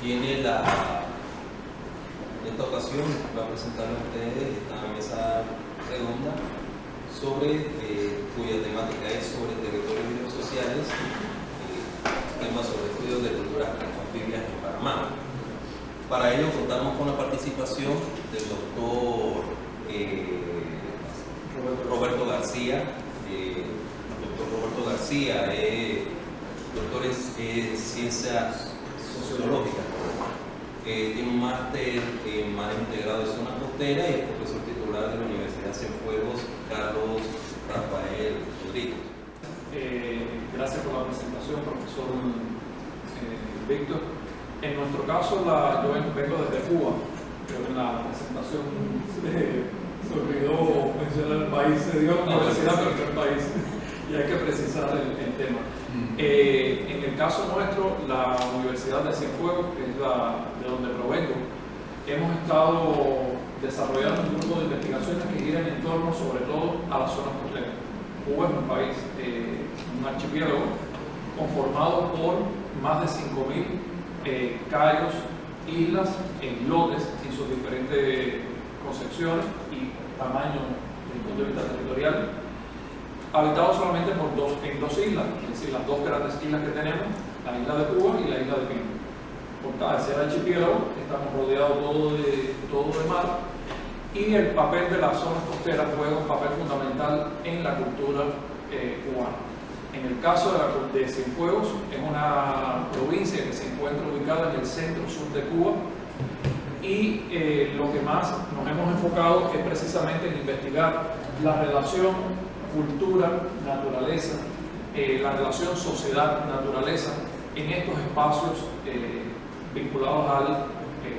tiene en esta ocasión va a presentar a ustedes esta mesa redonda cuya temática es sobre territorios y redes sociales, tema sobre estudios de culturas anfibias en Panamá. Para ello contamos con la participación del doctor Roberto García. Doctor Roberto García es doctor en ciencias sociológicas, tiene un máster en manejo integrado de zonas costeras y es profesor titular de la Universidad Cienfuegos Carlos Rafael Rodríguez. Gracias por la presentación, profesor Víctor. En nuestro caso, yo vengo desde Cuba. Creo que en la presentación se olvidó mencionar el país, se dio la universidad, pero no el país. Y hay que precisar el tema. En el caso nuestro, la Universidad de Cienfuegos, que es de donde provengo, hemos estado desarrollando un grupo de investigaciones que giran en torno sobre todo a las zonas costeras. Cuba es un país, un archipiélago conformado por más de 5.000 cayos, islas, islotes en sus diferentes concepciones y tamaño desde el punto de vista territorial, habitado solamente en dos islas, es decir, las dos grandes islas que tenemos, la isla de Cuba y la isla de Pico. Por cada ser archipiélago estamos rodeados todo de mar, y el papel de las zonas costeras juega un papel fundamental en la cultura cubana. En el caso de Cienfuegos, es una provincia que se encuentra ubicada en el centro-sur de Cuba, y lo que más nos hemos enfocado es precisamente en investigar la relación cultura-naturaleza, la relación sociedad-naturaleza en estos espacios vinculados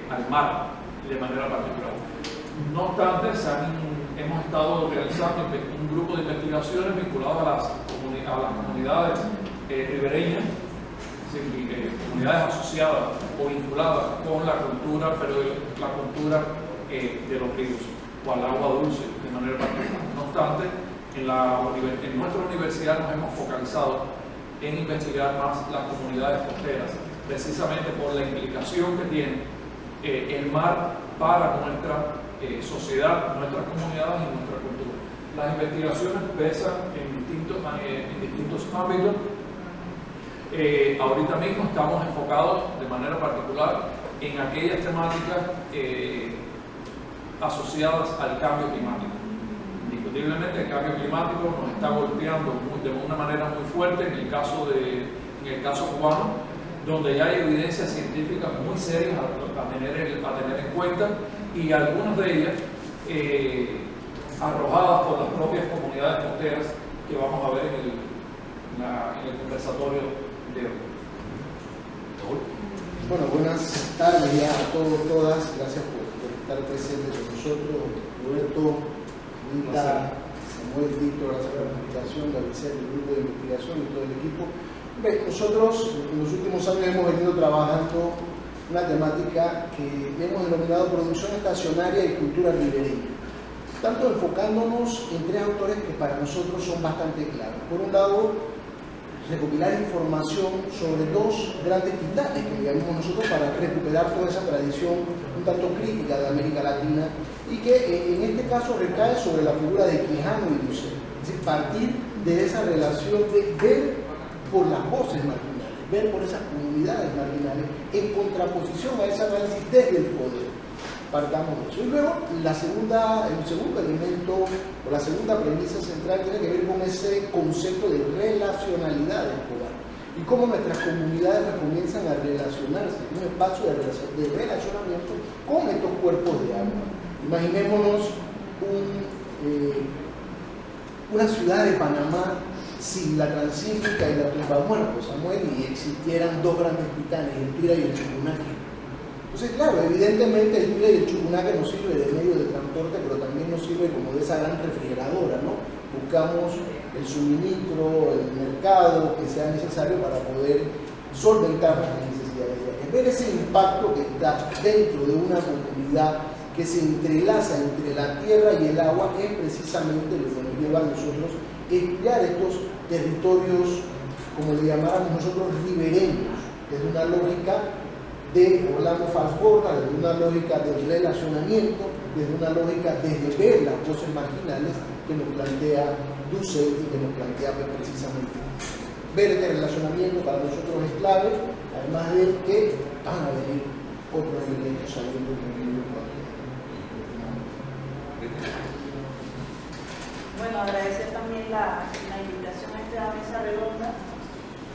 al mar de manera particular. No obstante, hemos estado realizando un grupo de investigaciones vinculadas a las comunidades ribereñas, es decir, comunidades asociadas o vinculadas con la cultura, pero la cultura de los ríos o al agua dulce de manera particular. No obstante, en nuestra universidad nos hemos focalizado en investigar más las comunidades costeras, precisamente por la implicación que tiene el mar para nuestra sociedad, nuestras comunidades y nuestra cultura. Las investigaciones pesan en distintos ámbitos. Ahorita mismo estamos enfocados de manera particular en aquellas temáticas asociadas al cambio climático. Indiscutiblemente el cambio climático nos está golpeando de una manera muy fuerte en el caso cubano, donde ya hay evidencias científicas muy serias a tener en cuenta, y algunas de ellas arrojadas por las propias comunidades costeras que vamos a ver en el conversatorio de hoy. Bueno, buenas tardes ya a todos, todas. Gracias por estar presentes con nosotros. Roberto, Rita, Samuel, Víctor, gracias por la invitación, David, el grupo de investigación y todo el equipo. Nosotros en los últimos años hemos venido trabajando una temática que hemos denominado producción estacionaria y cultura ribereña, tanto enfocándonos en tres autores que para nosotros son bastante claros. Por un lado, recopilar información sobre dos grandes titanes que llamamos nosotros para recuperar toda esa tradición un tanto crítica de América Latina, y que en este caso recae sobre la figura de Quijano y Lucero. Es decir, partir de esa relación de ver por las voces marginales, ver por esas comunidades marginales en contraposición a ese análisis desde el poder. Partamos de eso. Y luego el segundo elemento o la segunda premisa central tiene que ver con ese concepto de relacionalidad del poder y cómo nuestras comunidades comienzan a relacionarse en un espacio de relacionamiento con estos cuerpos de agua. Imaginémonos una ciudad de Panamá sin la Transísmica y la Tumbamuerto, Samuel, y existieran dos grandes titanes, el Tuira y el Chucunaque. Entonces, claro, evidentemente el Tuira y el Chucunaque nos sirve de medio de transporte, pero también nos sirve como de esa gran refrigeradora, ¿no? Buscamos el suministro, el mercado que sea necesario para poder solventar las necesidades. Ver ese impacto que está dentro de una comunidad que se entrelaza entre la tierra y el agua es precisamente lo que nos lleva a nosotros a estudiar estos territorios, como le llamáramos nosotros, ribereños, desde una lógica de Orlando Fast Borda, desde una lógica del relacionamiento, desde una lógica desde ver las voces marginales que nos plantea Dussel y que nos plantea precisamente. Ver este relacionamiento para nosotros es clave, además de que van a venir otros elementos saliendo del medio. Bueno, agradecer también la invitación a esta mesa redonda.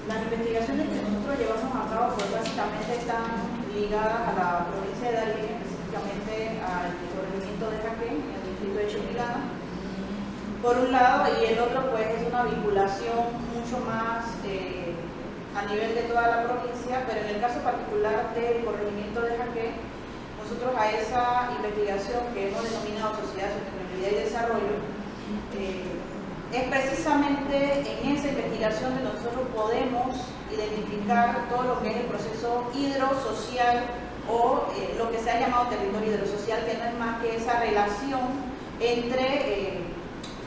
Las investigaciones que nosotros llevamos a cabo pues básicamente están ligadas a la provincia de Darién, específicamente al corregimiento de Jaquén, en el distrito de Chipilana, por un lado, y el otro pues es una vinculación mucho más a nivel de toda la provincia, pero en el caso particular del corregimiento de Jaquén, nosotros a esa investigación que hemos denominado Sociedad, Sostenibilidad y Desarrollo, es precisamente en esa investigación que nosotros podemos identificar todo lo que es el proceso hidrosocial o lo que se ha llamado territorio hidrosocial, que no es más que esa relación entre,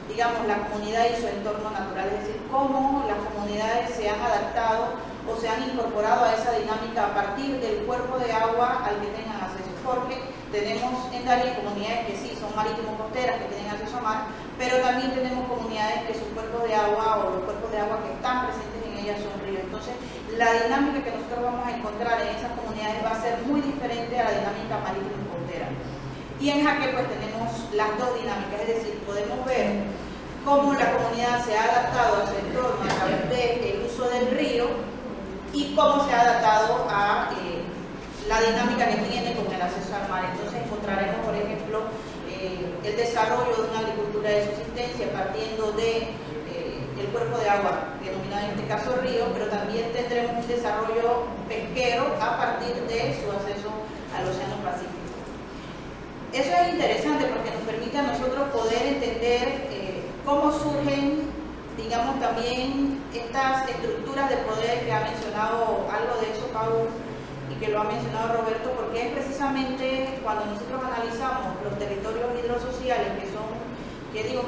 digamos, la comunidad y su entorno natural, es decir, cómo las comunidades se han adaptado o se han incorporado a esa dinámica a partir del cuerpo de agua al que tengan acceso, porque tenemos en Darién comunidades que sí son marítimo-costeras, que tienen acceso a mar, pero también tenemos comunidades que sus cuerpos de agua o los cuerpos de agua que están presentes en ellas son ríos. Entonces, la dinámica que nosotros vamos a encontrar en esas comunidades va a ser muy diferente a la dinámica marítimo-costera. Y en Jaquén pues tenemos las dos dinámicas, es decir, podemos ver cómo la comunidad se ha adaptado a su entorno a través del uso del río y cómo se ha adaptado a la dinámica que tiene con el acceso al mar. Entonces encontraremos, por ejemplo, el desarrollo de una agricultura de subsistencia partiendo de el cuerpo de agua, denominado en este caso río, pero también tendremos un desarrollo pesquero a partir de su acceso al Océano Pacífico. Eso es interesante porque nos permite a nosotros poder entender cómo surgen, digamos, también estas estructuras de poder que ha mencionado algo de eso Paul y que lo ha mencionado Roberto, porque es precisamente cuando nosotros analizamos los territorios hidrosociales, que son,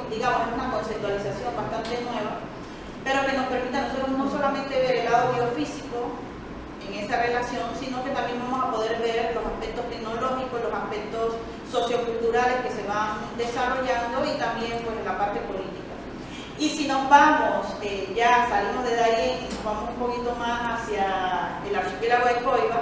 digamos, es una conceptualización bastante nueva, pero que nos permite a nosotros no solamente ver el lado biofísico en esa relación, sino que también vamos a poder ver los aspectos tecnológicos, los aspectos socioculturales que se van desarrollando y también pues la parte política. Y si nos vamos, ya salimos de Darién y nos vamos un poquito más hacia el archipiélago de Coiba,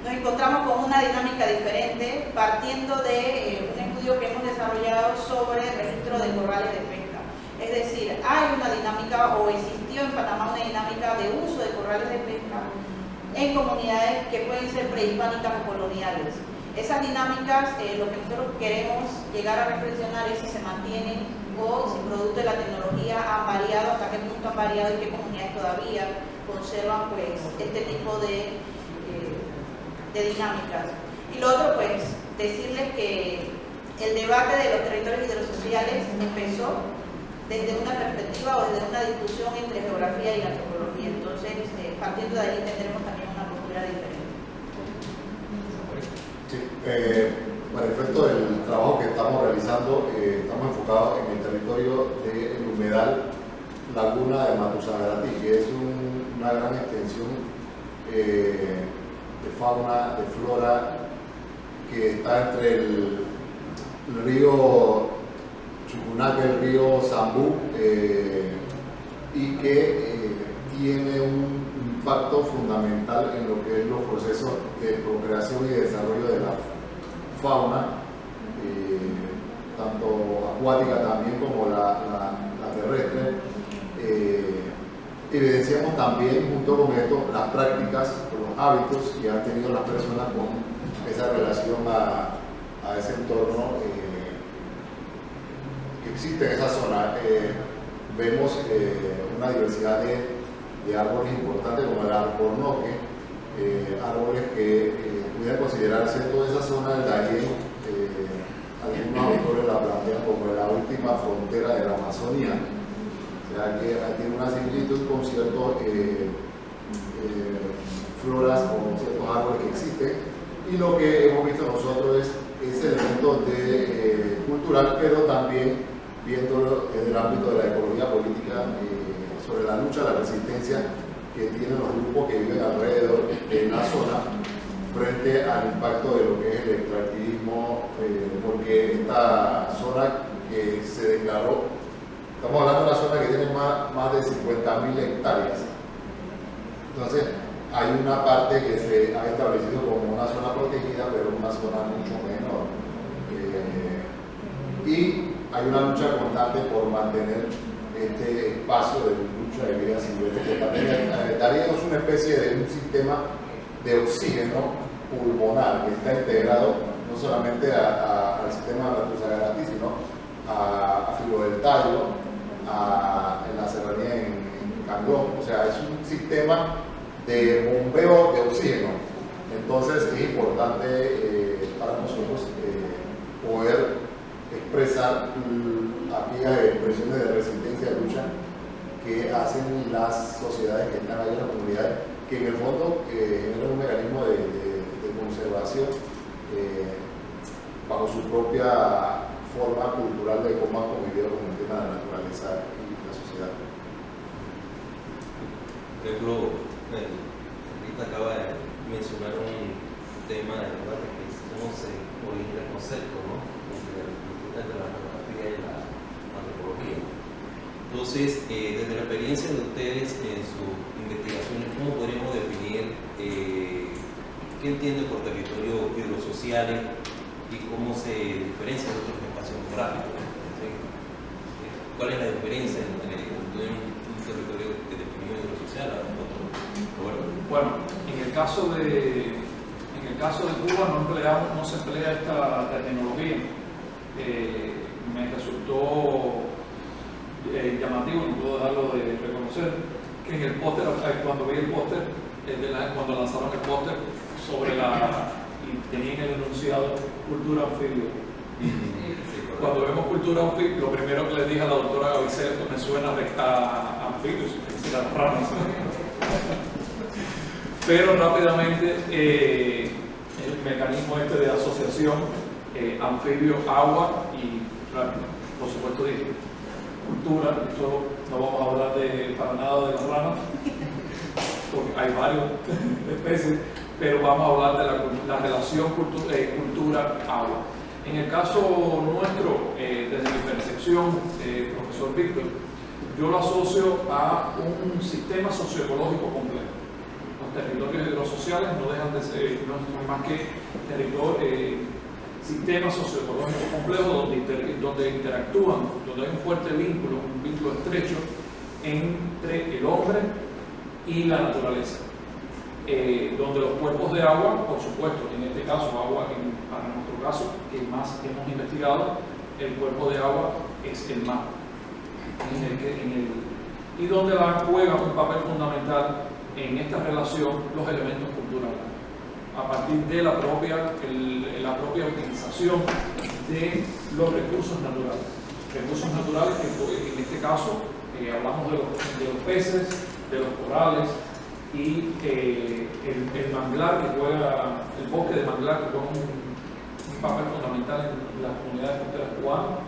nos encontramos con una dinámica diferente partiendo de un estudio que hemos desarrollado sobre el registro de corrales de pesca. Es decir, hay una dinámica o existió en Panamá una dinámica de uso de corrales de pesca en comunidades que pueden ser prehispánicas o coloniales. Esas dinámicas, lo que nosotros queremos llegar a reflexionar es si se mantienen o si producto de la tecnología han variado, hasta qué punto han variado y qué comunidades todavía conservan pues este tipo de dinámicas. Y lo otro, pues, decirles que el debate de los territorios hidrosociales empezó desde una perspectiva o desde una discusión entre geografía y antropología. Entonces, partiendo de ahí tendremos también una postura diferente. Sí, para el efecto del trabajo que estamos realizando, estamos enfocados en el territorio del humedal Laguna de Matusagrati, que es una gran extensión de fauna, de flora, que está entre el río Chucunaque, el río Zambú, y que tiene un impacto fundamental en lo que es los procesos de procreación y desarrollo de la fauna, tanto acuática también como la terrestre. Evidenciamos también, junto con esto, las prácticas, los hábitos que han tenido las personas con esa relación a ese entorno que existe en esa zona. Vemos una diversidad de árboles importantes como el alcornoque, árboles que pudieran considerarse toda esa zona del Darién, algunos autores la plantean como la última frontera de la Amazonía, o sea que tiene una similitud con ciertos floras, con ciertos árboles que existen, y lo que hemos visto nosotros es ese elemento cultural, pero también viéndolo en el ámbito de la ecología política, sobre la lucha, la resistencia que tienen los grupos que viven alrededor de la zona frente al impacto de lo que es el extractivismo, porque esta zona que se declaró, estamos hablando de una zona que tiene más de 50.000 hectáreas. Entonces, hay una parte que se ha establecido como una zona protegida, pero una zona mucho menor. Y hay una lucha constante por mantener este espacio de lucha de vida silvestre. Daríamos una especie de un sistema de oxígeno pulmonar que está integrado no solamente al sistema de la Sagarati, sino a Filo del Tallo, en la serranía en Candón. O sea, es un sistema de bombeo de oxígeno. Entonces es importante para nosotros poder expresar aquellas expresiones de resistencia y lucha que hacen las sociedades que están ahí en las comunidades, que en el fondo generan un mecanismo de conservación bajo su propia forma cultural de cómo han convivido con el tema de la naturaleza y la sociedad. Por ejemplo, Rita acaba de mencionar un tema de debate que es cómo se origina el concepto, ¿no? Entre la geografía y la antropología. Entonces, desde la experiencia de ustedes en sus investigaciones, ¿cómo podríamos definir qué entienden por territorio hidrosociales y cómo se diferencia de otros espacios geográficos? ¿Sí? ¿Cuál es la diferencia entre un territorio que definimos hidrosocial a otro? Bueno, en el caso de Cuba no se emplea esta terminología. Me resultó llamativo, no puedo dejarlo de reconocer, que en el póster, cuando vi el póster, cuando lanzaron el póster y tenían el enunciado cultura anfibia. Cuando vemos cultura anfibia, lo primero que le dije a la doctora Gavicel, esto me suena a anfibios, es decir, a ranas. Pero rápidamente el mecanismo de asociación anfibio-agua y, por supuesto, de cultura. Esto no vamos a hablar para nada de las ranas, porque hay varias especies, pero vamos a hablar de la relación cultura-agua. En el caso nuestro, desde mi percepción, profesor Víctor, yo lo asocio a un sistema socioecológico complejo. Los territorios hidrosociales no dejan de ser, no son más que sistemas socioecológicos complejos donde interactúan, donde hay un fuerte vínculo, un vínculo estrecho entre el hombre y la naturaleza. Donde los cuerpos de agua, por supuesto, en este caso, para nuestro caso, que más hemos investigado, el cuerpo de agua es el mar. Y donde juega un papel fundamental en esta relación los elementos culturales, a partir de la propia utilización de los recursos naturales. Recursos naturales que en este caso hablamos de los peces, de los corales y el manglar que juega, el bosque de manglar que juega un papel fundamental en las comunidades costeras cubanas,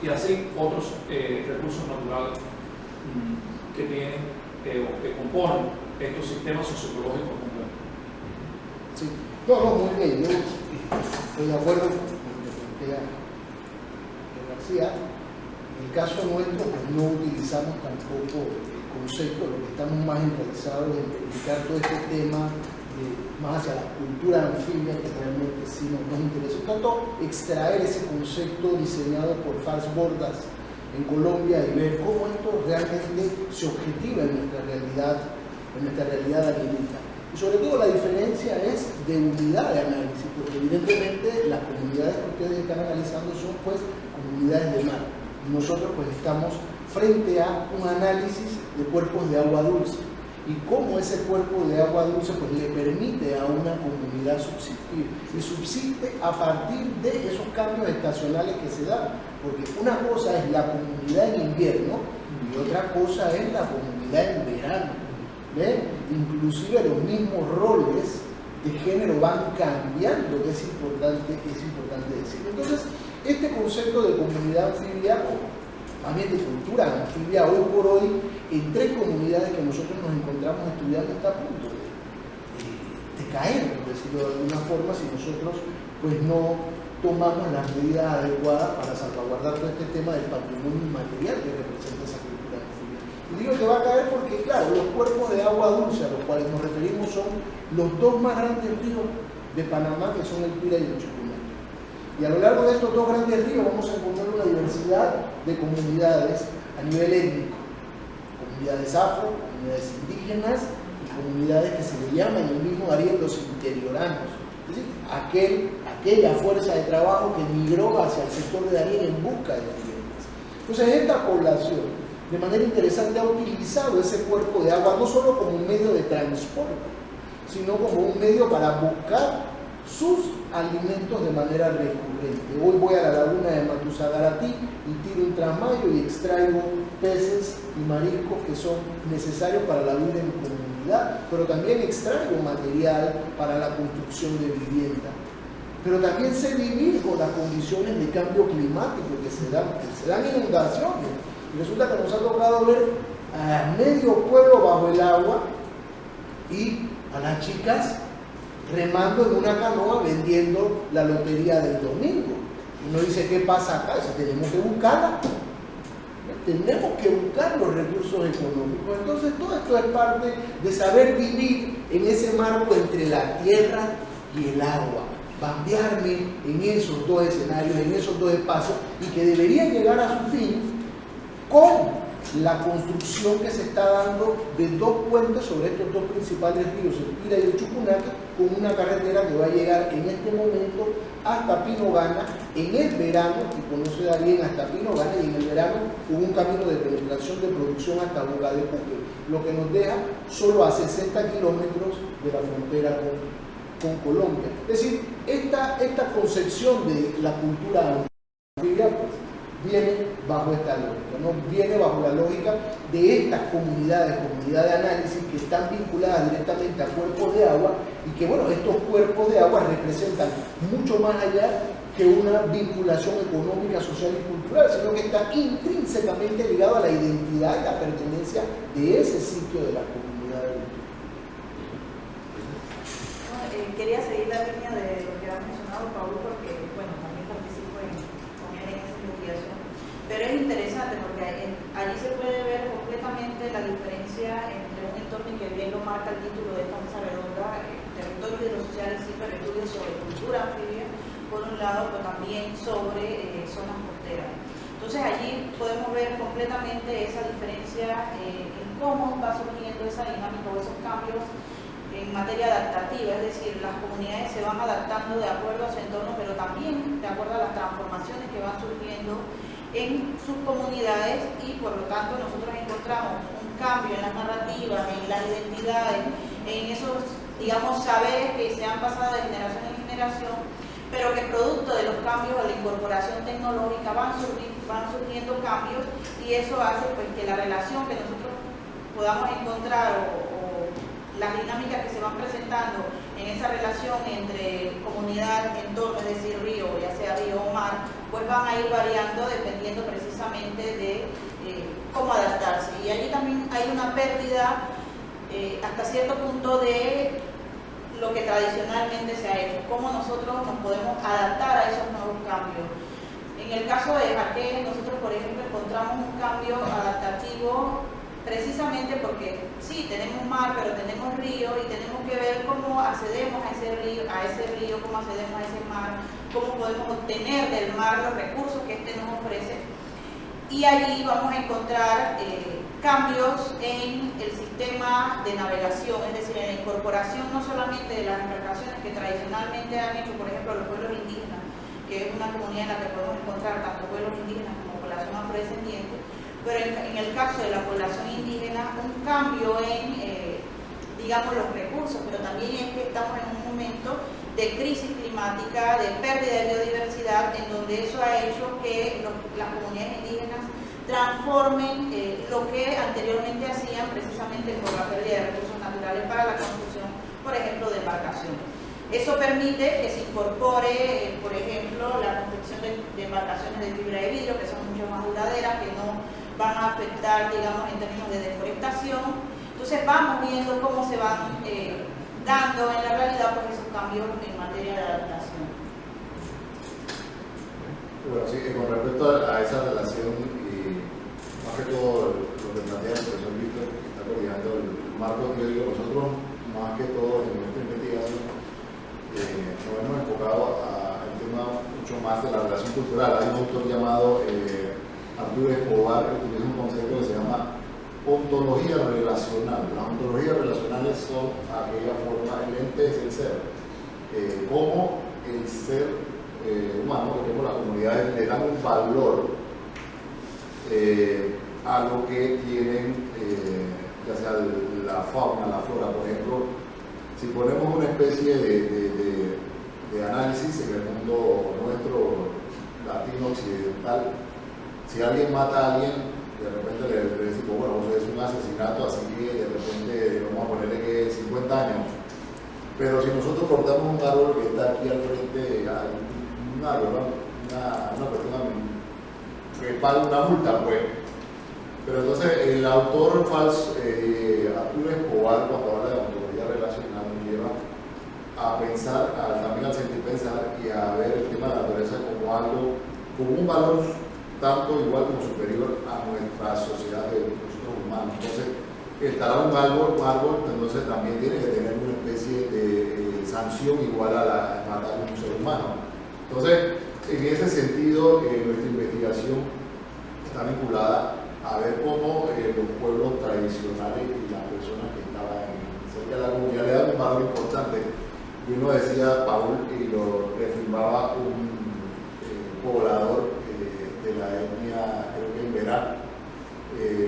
y así otros recursos naturales que tienen o que componen estos sistemas socioecológicos complejos. Sí, no, muy bien, yo estoy de acuerdo con lo que plantea García. En el caso nuestro, pues no utilizamos tampoco el concepto, lo que estamos más interesados en verificar todo este tema más hacia la cultura anfibia, que realmente sí nos interesa tanto extraer ese concepto diseñado por Fals Bordas en Colombia y ver cómo esto realmente se objetiva en nuestra realidad alimenta. Y sobre todo la diferencia es de unidad de análisis, porque evidentemente las comunidades que ustedes están analizando son pues comunidades de mar. Y nosotros pues estamos frente a un análisis de cuerpos de agua dulce y cómo ese cuerpo de agua dulce pues le permite a una comunidad subsistir y subsiste a partir de esos cambios estacionales que se dan, porque una cosa es la comunidad en invierno y otra cosa es la comunidad en verano. ¿Ven? Inclusive los mismos roles de género van cambiando, que es importante decirlo. Entonces, este concepto de comunidad anfibia, o más bien de cultura anfibia, hoy por hoy, en 3 comunidades que nosotros nos encontramos estudiando, está a punto de caer, decirlo de alguna forma, si nosotros pues no tomamos las medidas adecuadas para salvaguardar todo este tema del patrimonio inmaterial que representa esa cultura anfibia. Y digo que va a caer porque, claro, los cuerpos de agua dulce a los cuales nos referimos son los dos más grandes ríos de Panamá, que son el Pira y el Chucunaque. Y a lo largo de estos dos grandes ríos vamos a encontrar una diversidad de comunidades a nivel étnico. Comunidades afro, comunidades indígenas y comunidades que se le llaman en el mismo Darién los interioranos. Es decir, aquella fuerza de trabajo que migró hacia el sector de Darién en busca de viviendas. Entonces esta población, de manera interesante, ha utilizado ese cuerpo de agua no solo como un medio de transporte, sino como un medio para buscar sus alimentos de manera recurrente. Hoy voy a la laguna de Matusagaratí y tiro un trasmayo y extraigo peces y mariscos que son necesarios para la vida en comunidad, pero también extraigo material para la construcción de vivienda. Pero también sé vivir con las condiciones de cambio climático que se dan inundaciones. Y resulta que nos ha tocado ver a medio pueblo bajo el agua y a las chicas remando en una canoa vendiendo la lotería del domingo. Y uno dice, ¿qué pasa acá? Dice, tenemos que buscarla. Tenemos que buscar los recursos económicos. Entonces todo esto es parte de saber vivir en ese marco entre la tierra y el agua. Bambearme en esos dos escenarios, en esos dos espacios, y que deberían llegar a su fin con la construcción que se está dando de dos puentes sobre estos dos principales ríos, el Pira y el Chucunaque, con una carretera que va a llegar en este momento hasta Pinogana en el verano, y conoce Darién hasta Pinogana, y en el verano con un camino de penetración de producción hasta Boca de Puque, lo que nos deja solo a 60 kilómetros de la frontera con Colombia. Es decir, esta concepción de la cultura anfibia viene bajo esta lógica, ¿no? Viene bajo la lógica de estas comunidades de análisis que están vinculadas directamente a cuerpos de agua y que, bueno, estos cuerpos de agua representan mucho más allá que una vinculación económica, social y cultural, sino que está intrínsecamente ligado a la identidad y la pertenencia de ese sitio de la comunidad. Quería seguir la línea de lo que ha mencionado Pablo porque, bueno, también participo con él en esa investigación, pero es interesante porque allí se puede ver completamente la diferencia entre un entorno que bien lo marca el título de esta mesa redonda, territorios de los sociales y estudios sobre cultura anfibia, por un lado, pero también sobre zonas costeras. Entonces allí podemos ver completamente esa diferencia en cómo va surgiendo esa dinámica o esos cambios en materia adaptativa, es decir, las comunidades se van adaptando de acuerdo a su entorno, pero también de acuerdo a las transformaciones que van surgiendo en sus comunidades y por lo tanto nosotros encontramos un cambio en las narrativas, en las identidades, en esos, digamos, saberes que se han pasado de generación en generación, pero que producto de los cambios o la incorporación tecnológica van surgiendo cambios y eso hace pues, que la relación que nosotros podamos encontrar o las dinámicas que se van presentando en esa relación entre comunidad, entorno, es decir, río, ya sea río o mar, pues van a ir variando dependiendo precisamente de cómo adaptarse. Y allí también hay una pérdida hasta cierto punto de lo que tradicionalmente se ha hecho, cómo nosotros nos podemos adaptar a esos nuevos cambios. En el caso de Jaque, nosotros, por ejemplo, encontramos un cambio adaptativo precisamente porque sí, tenemos mar, pero tenemos río y tenemos que ver cómo accedemos a ese río, cómo accedemos a ese mar, cómo podemos obtener del mar los recursos que este nos ofrece. Y allí vamos a encontrar cambios en el sistema de navegación, es decir, en la incorporación no solamente de las embarcaciones que tradicionalmente han hecho, por ejemplo, los pueblos indígenas, que es una comunidad en la que podemos encontrar tanto pueblos indígenas como población afrodescendiente, pero en el caso de la población indígena, un cambio en, digamos, los recursos, pero también es que estamos en un momento de crisis climática, de pérdida de biodiversidad, en donde eso ha hecho que las comunidades indígenas transformen lo que anteriormente hacían precisamente por la pérdida de recursos naturales para la construcción, por ejemplo, de embarcaciones. Eso permite que se incorpore, por ejemplo, la confección de embarcaciones de fibra de vidrio, que son mucho más duraderas, que no van a afectar, digamos, en términos de deforestación. Entonces vamos viendo cómo se van dando en la realidad velocidad pues esos cambios en materia de adaptación. Bueno, sí, con respecto a esa relación, y más que todo lo que plantea el profesor Víctor, que está coordinando el marco teórico, nosotros más que todo en nuestra investigación nos hemos enfocado al tema mucho más de la relación cultural. Hay un autor llamado Arturo Escobar que utiliza un concepto que se llama ontología relacional. Las ontologías relacionales son aquella forma, el ente es el ser, como el ser humano, que como las comunidades le dan un valor a lo que tienen, ya sea la fauna, la flora. Por ejemplo, si ponemos una especie de análisis en el mundo nuestro latino occidental, si alguien mata a alguien, de repente le decimos, bueno, es un asesinato, así que de repente vamos a ponerle que 50 años. Pero si nosotros cortamos un árbol que está aquí al frente, un árbol, una persona que paga una multa, pues. Pero entonces el autor falso, Arturo Escobar, cuando habla de ontología relacional, nos lleva a pensar, también al sentir pensar y a ver el tema de la naturaleza como algo, como un valor tanto igual como superior a nuestra sociedad de nosotros humanos. Entonces, estará un árbol, entonces también tiene que tener una especie de sanción igual a la de matar a un ser humano. Entonces, en ese sentido, nuestra investigación está vinculada a ver cómo los pueblos tradicionales y las personas que estaban cerca de la comunidad le dan un valor importante. Y uno decía, Paul, y lo reafirmaba un poblador de la etnia, creo que en Verán,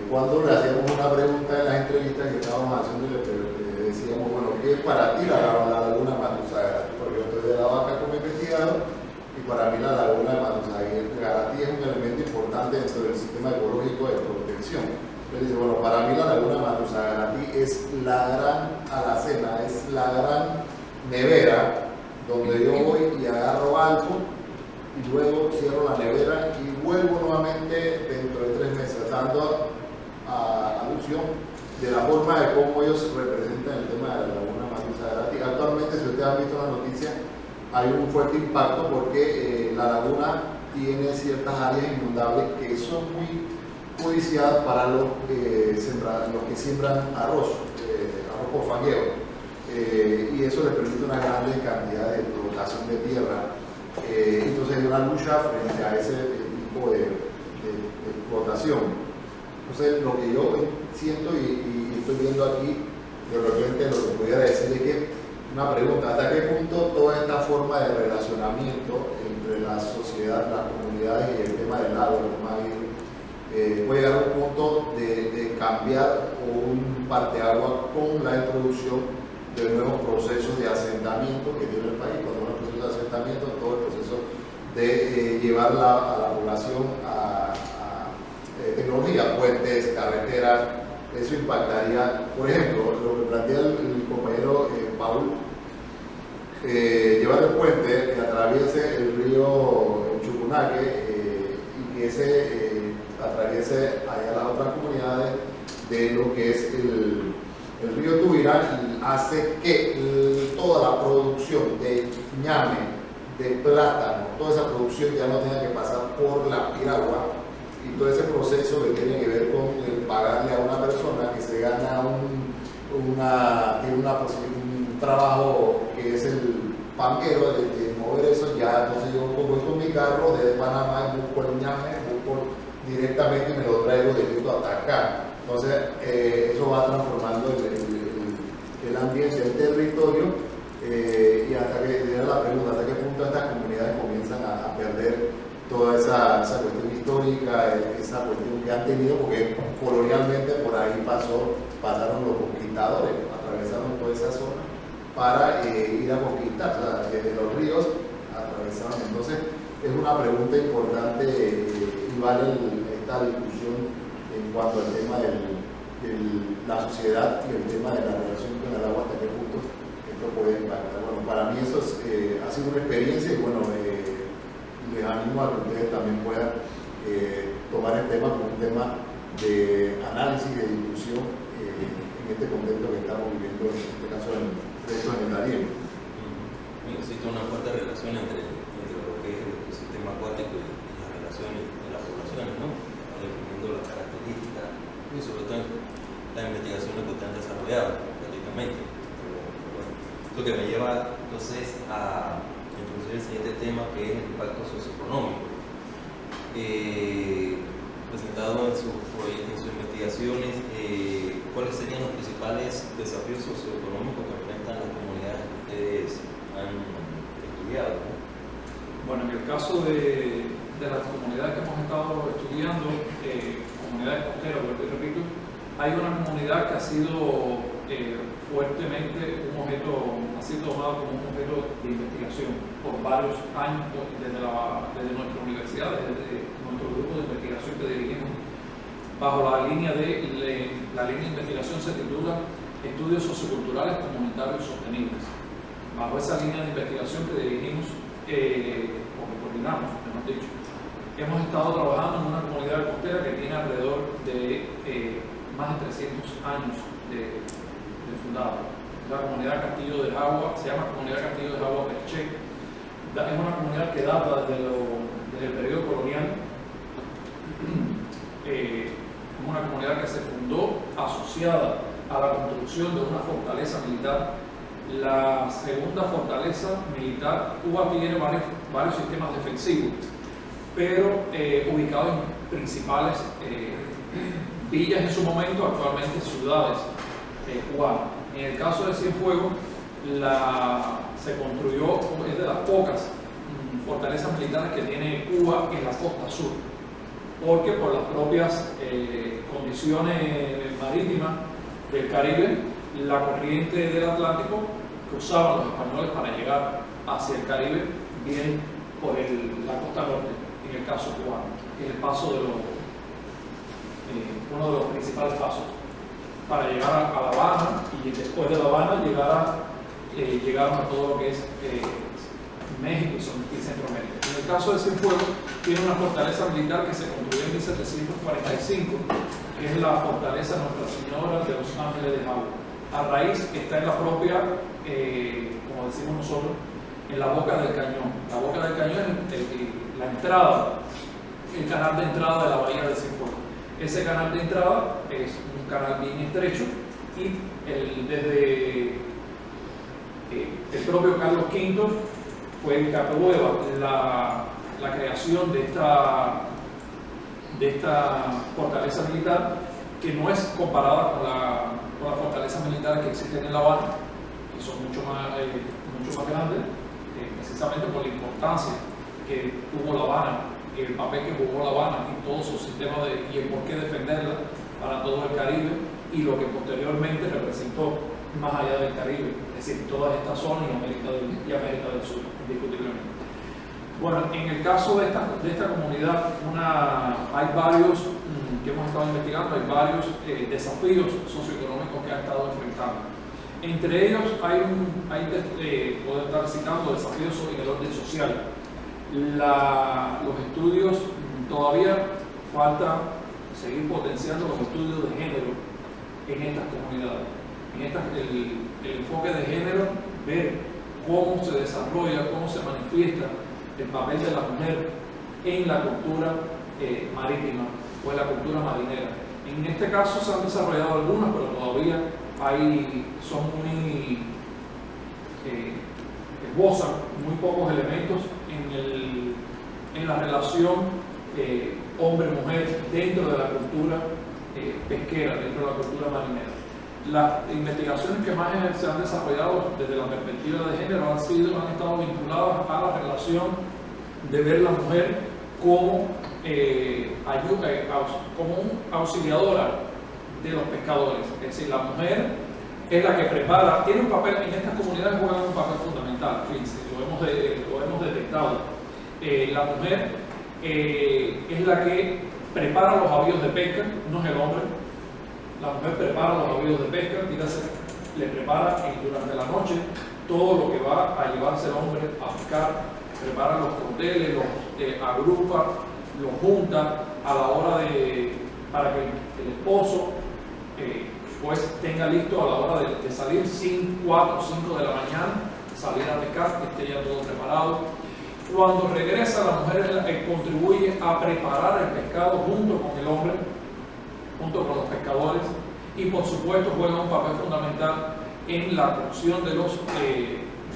cuando le hacíamos una pregunta en las entrevistas que estábamos haciendo, le decíamos, bueno, ¿qué es para ti la laguna Matusagarati? Porque yo estoy de la Vaca como investigado, y para mí la laguna de Matusagarati es un elemento importante dentro del sistema ecológico de protección. Entonces dice, bueno, para mí la laguna de Matusagarati es la gran alacena, es la gran nevera, donde yo voy y agarro algo, y luego cierro la nevera y vuelvo nuevamente dentro de 3 meses, dando alusión de la forma de cómo ellos representan el tema de la laguna Matusagarati. Actualmente, si ustedes han visto la noticia, hay un fuerte impacto porque la laguna tiene ciertas áreas inundables que son muy codiciadas para los que siembran arroz por fangueo, y eso les permite una gran cantidad de explotación de tierra. Entonces hay una lucha frente a ese tipo de explotación. Entonces lo que yo siento y estoy viendo aquí, de repente lo que pudiera decir es que una pregunta, ¿hasta qué punto toda esta forma de relacionamiento entre la sociedad, las comunidades y el tema del agua, puede llegar a un punto de cambiar un parteaguas con la introducción de nuevos procesos de asentamiento que tiene el país? Cuando uno proceso de asentamiento, todo el proceso de llevar a la población a tecnología, puentes, carreteras, eso impactaría. Por ejemplo, lo que plantea el compañero Paul, llevar el puente que atraviese el río Chucunaque y que ese atraviese allá las otras comunidades de lo que es el río Tubirá, y hace que toda la producción de ñame, de plátano, toda esa producción ya no tenga que pasar por la piragua, y todo ese proceso que tiene que ver con el pagarle a una persona que se gana tiene un trabajo que es el panguero de mover eso. Ya entonces yo voy con mi carro desde Panamá y busco el ñame, busco directamente y me lo traigo directo hasta acá. Entonces eso va transformando el ambiente del territorio, y hasta que llega la pregunta, hasta qué punto estas comunidades comienzan a perder toda esa cuestión histórica, esa cuestión que han tenido, porque colonialmente por ahí pasaron los conquistadores, atravesaron toda esa zona para ir a conquistar, o sea, desde los ríos atravesaron. Entonces es una pregunta importante, y vale esta discusión en cuanto al tema de la sociedad y el tema de la relación con el agua, hasta qué punto esto puede impactar. Bueno, para mí eso ha sido una experiencia, y bueno, les animo a que ustedes también puedan tomar el tema como un tema de análisis y de discusión en este contexto que estamos viviendo, en este caso en el Darién. existe una fuerte relación entre lo que es el ecosistema acuático y las relaciones de las poblaciones, ¿no? Definiendo las características y sobre todo las investigaciones que ustedes han desarrollado prácticamente. Lo que me lleva entonces a introducir el siguiente tema, que es el impacto socioeconómico. Presentado en sus investigaciones, ¿cuáles serían los principales desafíos socioeconómicos que enfrentan las comunidades que ustedes han estudiado, ¿no? Bueno, en el caso de las comunidades que hemos estado estudiando, comunidades costeras, vuelvo y repito, hay una comunidad que ha sido fuertemente ha sido tomada como un objeto de investigación por varios años desde nuestra universidad, desde nuestro grupo de investigación que dirigimos bajo la línea de investigación se titula Estudios Socioculturales Comunitarios Sostenibles. Bajo esa línea de investigación que dirigimos, o que coordinamos, mejor dicho, hemos estado trabajando en una comunidad costera que tiene alrededor de más de 300 años de fundada. La comunidad Castillo de Jagua, se llama Comunidad Castillo de Jagua Perché. Es una comunidad que data desde el periodo colonial. Es una comunidad que se fundó asociada a la construcción de una fortaleza militar. La segunda fortaleza militar, Cuba tiene varios sistemas defensivos, pero ubicados en principales villas en su momento, actualmente ciudades cubanas. En el caso de Cienfuegos, se construyó, es de las pocas fortalezas militares que tiene Cuba en la costa sur, porque por las propias condiciones marítimas del Caribe, la corriente del Atlántico que usaban los españoles para llegar hacia el Caribe viene por la costa norte, en el caso cubano, que es el paso uno de los principales pasos para llegar a La Habana, y después de La Habana llegaron a todo lo que es México y Centroamérica. En el caso de Cienfuegos, tiene una fortaleza militar que se construyó en 1745, que es la fortaleza Nuestra Señora de los Ángeles de Jagua. A raíz está en la propia, como decimos nosotros, en la boca del cañón. La boca del cañón es la entrada, el canal de entrada de la bahía de Cienfuegos. Ese canal de entrada es un canal bien estrecho y desde el propio Carlos V fue el que aprueba la creación de esta fortaleza militar, que no es comparada con las fortalezas militares que existen en La Habana, que son mucho más grandes, precisamente por la importancia que tuvo La Habana, el papel que jugó La Habana y todo su sistema y el por qué defenderla para todo el Caribe y lo que posteriormente representó más allá del Caribe, es decir, todas estas zonas y América del Sur, indiscutiblemente. Bueno, en el caso de esta comunidad, hay varios que hemos estado investigando, hay varios desafíos socioeconómicos que ha estado enfrentando. Entre ellos puedo estar citando desafíos en el orden social. Los estudios, todavía falta seguir potenciando los estudios de género en estas comunidades. El enfoque de género, ver cómo se desarrolla, cómo se manifiesta el papel de la mujer en la cultura marítima o en la cultura marinera. En este caso se han desarrollado algunas, pero todavía son muy esbozan muy pocos elementos en la relación hombre-mujer dentro de la cultura pesquera, dentro de la cultura marinera. Las investigaciones que más se han desarrollado desde la perspectiva de género han estado vinculadas a la relación de ver la mujer como una auxiliadora de los pescadores. Es decir, la mujer es la que prepara, tiene un papel, en estas comunidades juegan un papel fundamental, fíjense, lo hemos detectado. La mujer es la que prepara los avíos de pesca, no es el hombre. La mujer prepara los avíos de pesca, le prepara durante la noche todo lo que va a llevarse el hombre a pescar, prepara los cócteles, los agrupa, los junta a la hora para que el esposo pues tenga listo a la hora de salir 4 o 5 de la mañana, salir a pescar, que esté ya todo preparado. Cuando regresa, la mujer contribuye a preparar el pescado junto con el hombre, junto con los pescadores, y por supuesto juega un papel fundamental en la cocción de los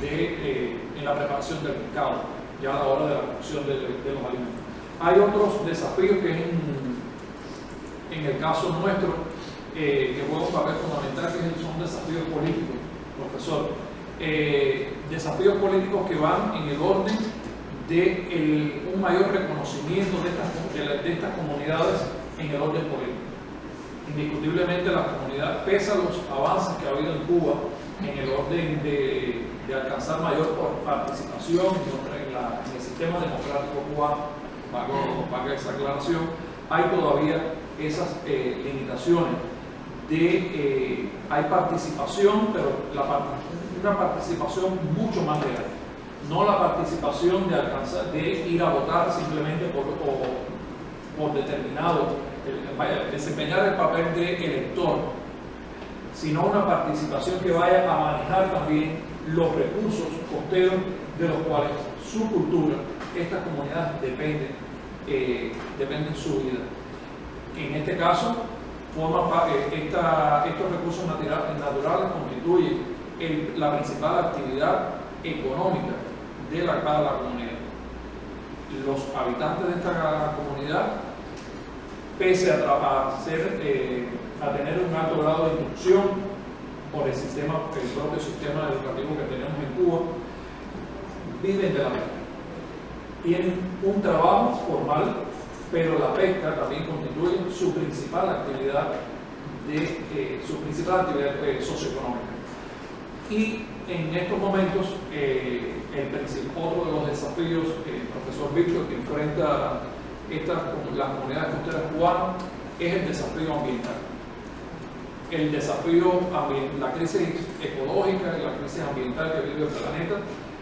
en la preparación del pescado, ya a la hora de la cocción de los alimentos. Hay otros desafíos que en el caso nuestro que juega un papel fundamental, que son desafíos políticos, profesor. Desafíos políticos que van en el orden de un mayor reconocimiento de estas comunidades en el orden político. Indiscutiblemente la comunidad, pese a los avances que ha habido en Cuba en el orden de alcanzar mayor participación en el sistema democrático cubano, para esa aclaración, hay todavía esas limitaciones hay participación, pero una participación mucho más real. No la participación de ir a votar simplemente por determinado, desempeñar el papel de elector, sino una participación que vaya a manejar también los recursos costeros de los cuales su cultura, estas comunidades dependen su vida. En este caso, estos recursos naturales constituyen la principal actividad económica de cada comunidad. Los habitantes de esta comunidad, pese a tener un alto grado de instrucción por el propio sistema educativo que tenemos en Cuba, viven de la pesca. Tienen un trabajo formal, pero la pesca también constituye su principal actividad socioeconómica. Y en estos momentos, otro de los desafíos que el profesor Víctor que enfrenta las comunidades costeras cubanas es el desafío ambiental. El desafío la crisis ecológica y la crisis ambiental que vive el planeta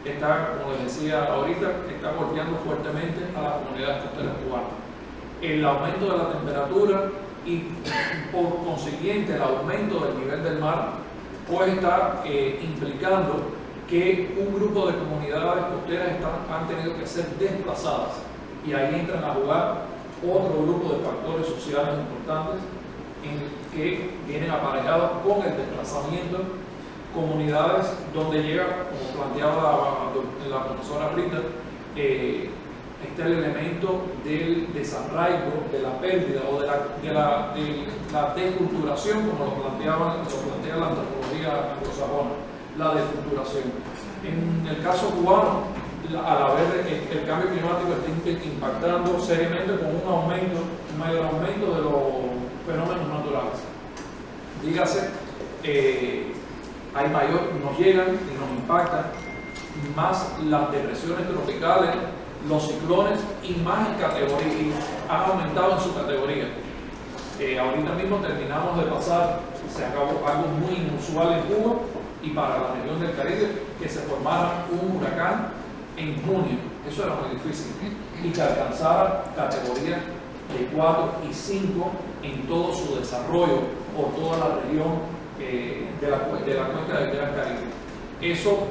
está, como les decía ahorita, está golpeando fuertemente a las comunidades costeras cubanas. El aumento de la temperatura y por consiguiente el aumento del nivel del mar pues está implicando que un grupo de comunidades costeras han tenido que ser desplazadas, y ahí entran a jugar otro grupo de factores sociales importantes que vienen aparejados con el desplazamiento. Comunidades donde llega, como planteaba la profesora Rita, está el elemento del desarraigo, de la pérdida o de la desculturación, como lo plantea la antropología anglosajona, la desculturación. En el caso cubano, al haber el cambio climático está impactando seriamente con un mayor aumento de los fenómenos naturales. Dígase, nos llegan y nos impactan más las depresiones tropicales, los ciclones, y más en categoría, y han aumentado en su categoría. Ahorita mismo terminamos de pasar, se acabó algo muy inusual en Cuba y para la región del Caribe, que se formara un huracán en junio. Eso era muy difícil, y que alcanzara categorías de 4 y 5 en todo su desarrollo por toda la región de la cuenca del Gran Caribe. Eso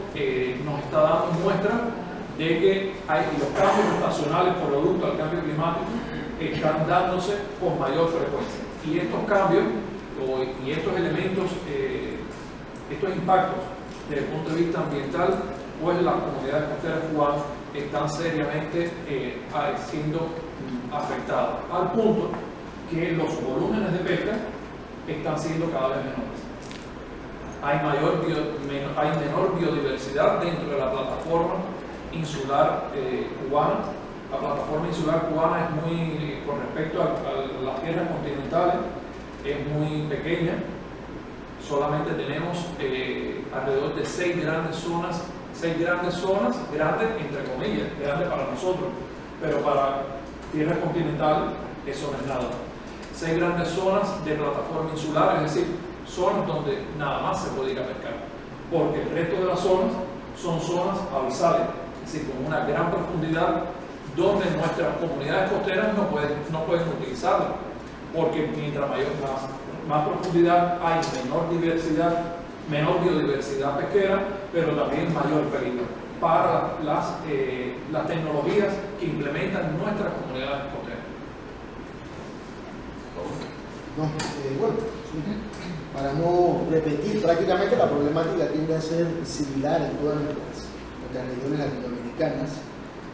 nos está dando muestra de que los cambios estacionales producto del cambio climático están dándose con mayor frecuencia. Y estos cambios y estos elementos, estos impactos desde el punto de vista ambiental, pues las comunidades costeras cubanas están seriamente siendo afectadas, al punto que los volúmenes de pesca están siendo cada vez menores. Hay menor biodiversidad dentro de la plataforma insular cubana. La plataforma insular cubana es con respecto a las tierras continentales, es muy pequeña. Solamente tenemos alrededor de 6 grandes zonas, grandes entre comillas, grandes para nosotros, pero para tierras continentales eso no es nada. 6 grandes zonas de plataforma insular, es decir, zonas donde nada más se puede ir a pescar, porque el resto de las zonas son zonas abisales, es decir, con una gran profundidad, donde nuestras comunidades costeras no pueden utilizarla, porque mientras más profundidad hay menor biodiversidad pesquera, pero también mayor peligro para las tecnologías que implementan nuestras comunidades costeras. No, bueno, sí. Para no repetir, prácticamente la problemática tiende a ser similar en todas nuestras regiones latinoamericanas.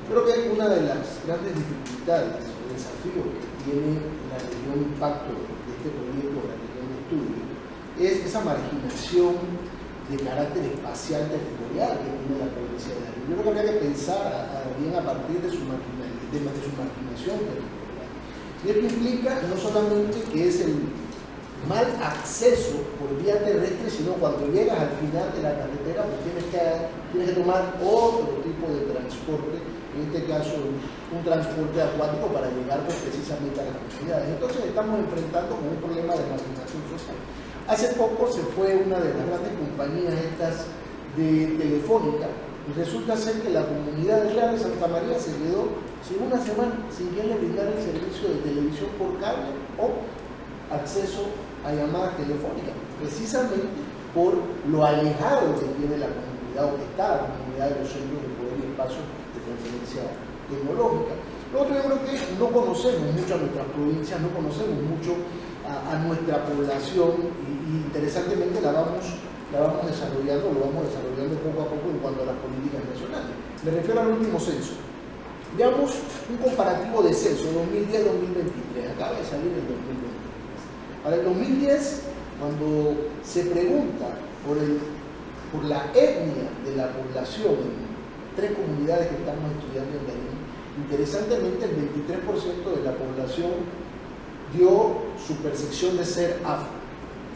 Creo que una de las grandes dificultades o desafíos que tiene la región impacto de este proyecto, la región de estudio, es esa marginación de carácter espacial territorial que tiene la provincia de Darién. Yo creo que habría que pensar bien a partir de su marginación territorial. Y esto implica no solamente que es el mal acceso por vía terrestre, sino cuando llegas al final de la carretera, pues tienes que tomar otro tipo de transporte, en este caso un transporte acuático para llegar pues, precisamente a las comunidades. Entonces estamos enfrentando con un problema de marginación social. Hace poco se fue una de las grandes compañías estas de Telefónica y resulta ser que la comunidad de Real de Santa María se quedó sin una semana sin quien le brindara el servicio de televisión por cable o acceso a llamadas telefónicas, precisamente por lo alejado que tiene la comunidad o que está la comunidad de los centros de poder y espacios de transferencia tecnológica. Lo otro, yo creo que no conocemos mucho a nuestras provincias, no conocemos mucho a nuestra población y interesantemente la vamos desarrollando, lo vamos desarrollando poco a poco en cuanto a las políticas nacionales. Me refiero al último censo. Veamos un comparativo de censo 2010-2023, acaba de salir el 2023. Para el 2010, cuando se pregunta por la etnia de la población en 3 comunidades que estamos estudiando en Darién, interesantemente el 23% de la población dio su percepción de ser afro.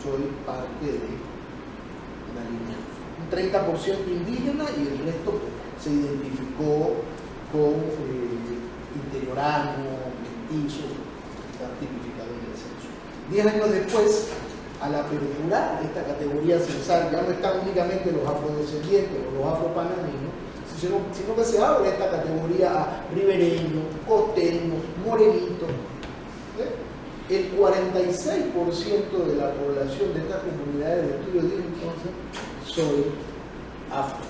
Soy parte de una línea. Un 30% indígena y el resto se identificó con interiorano, mestizo, está tipificado en el censo. 10 años después, al aperturar esta categoría censal, ya no están únicamente los afrodescendientes o los afropanameños, sino que se abre esta categoría a ribereños, costeños, morenitos. El 46% de la población de estas comunidades de estudio dice entonces, soy afro.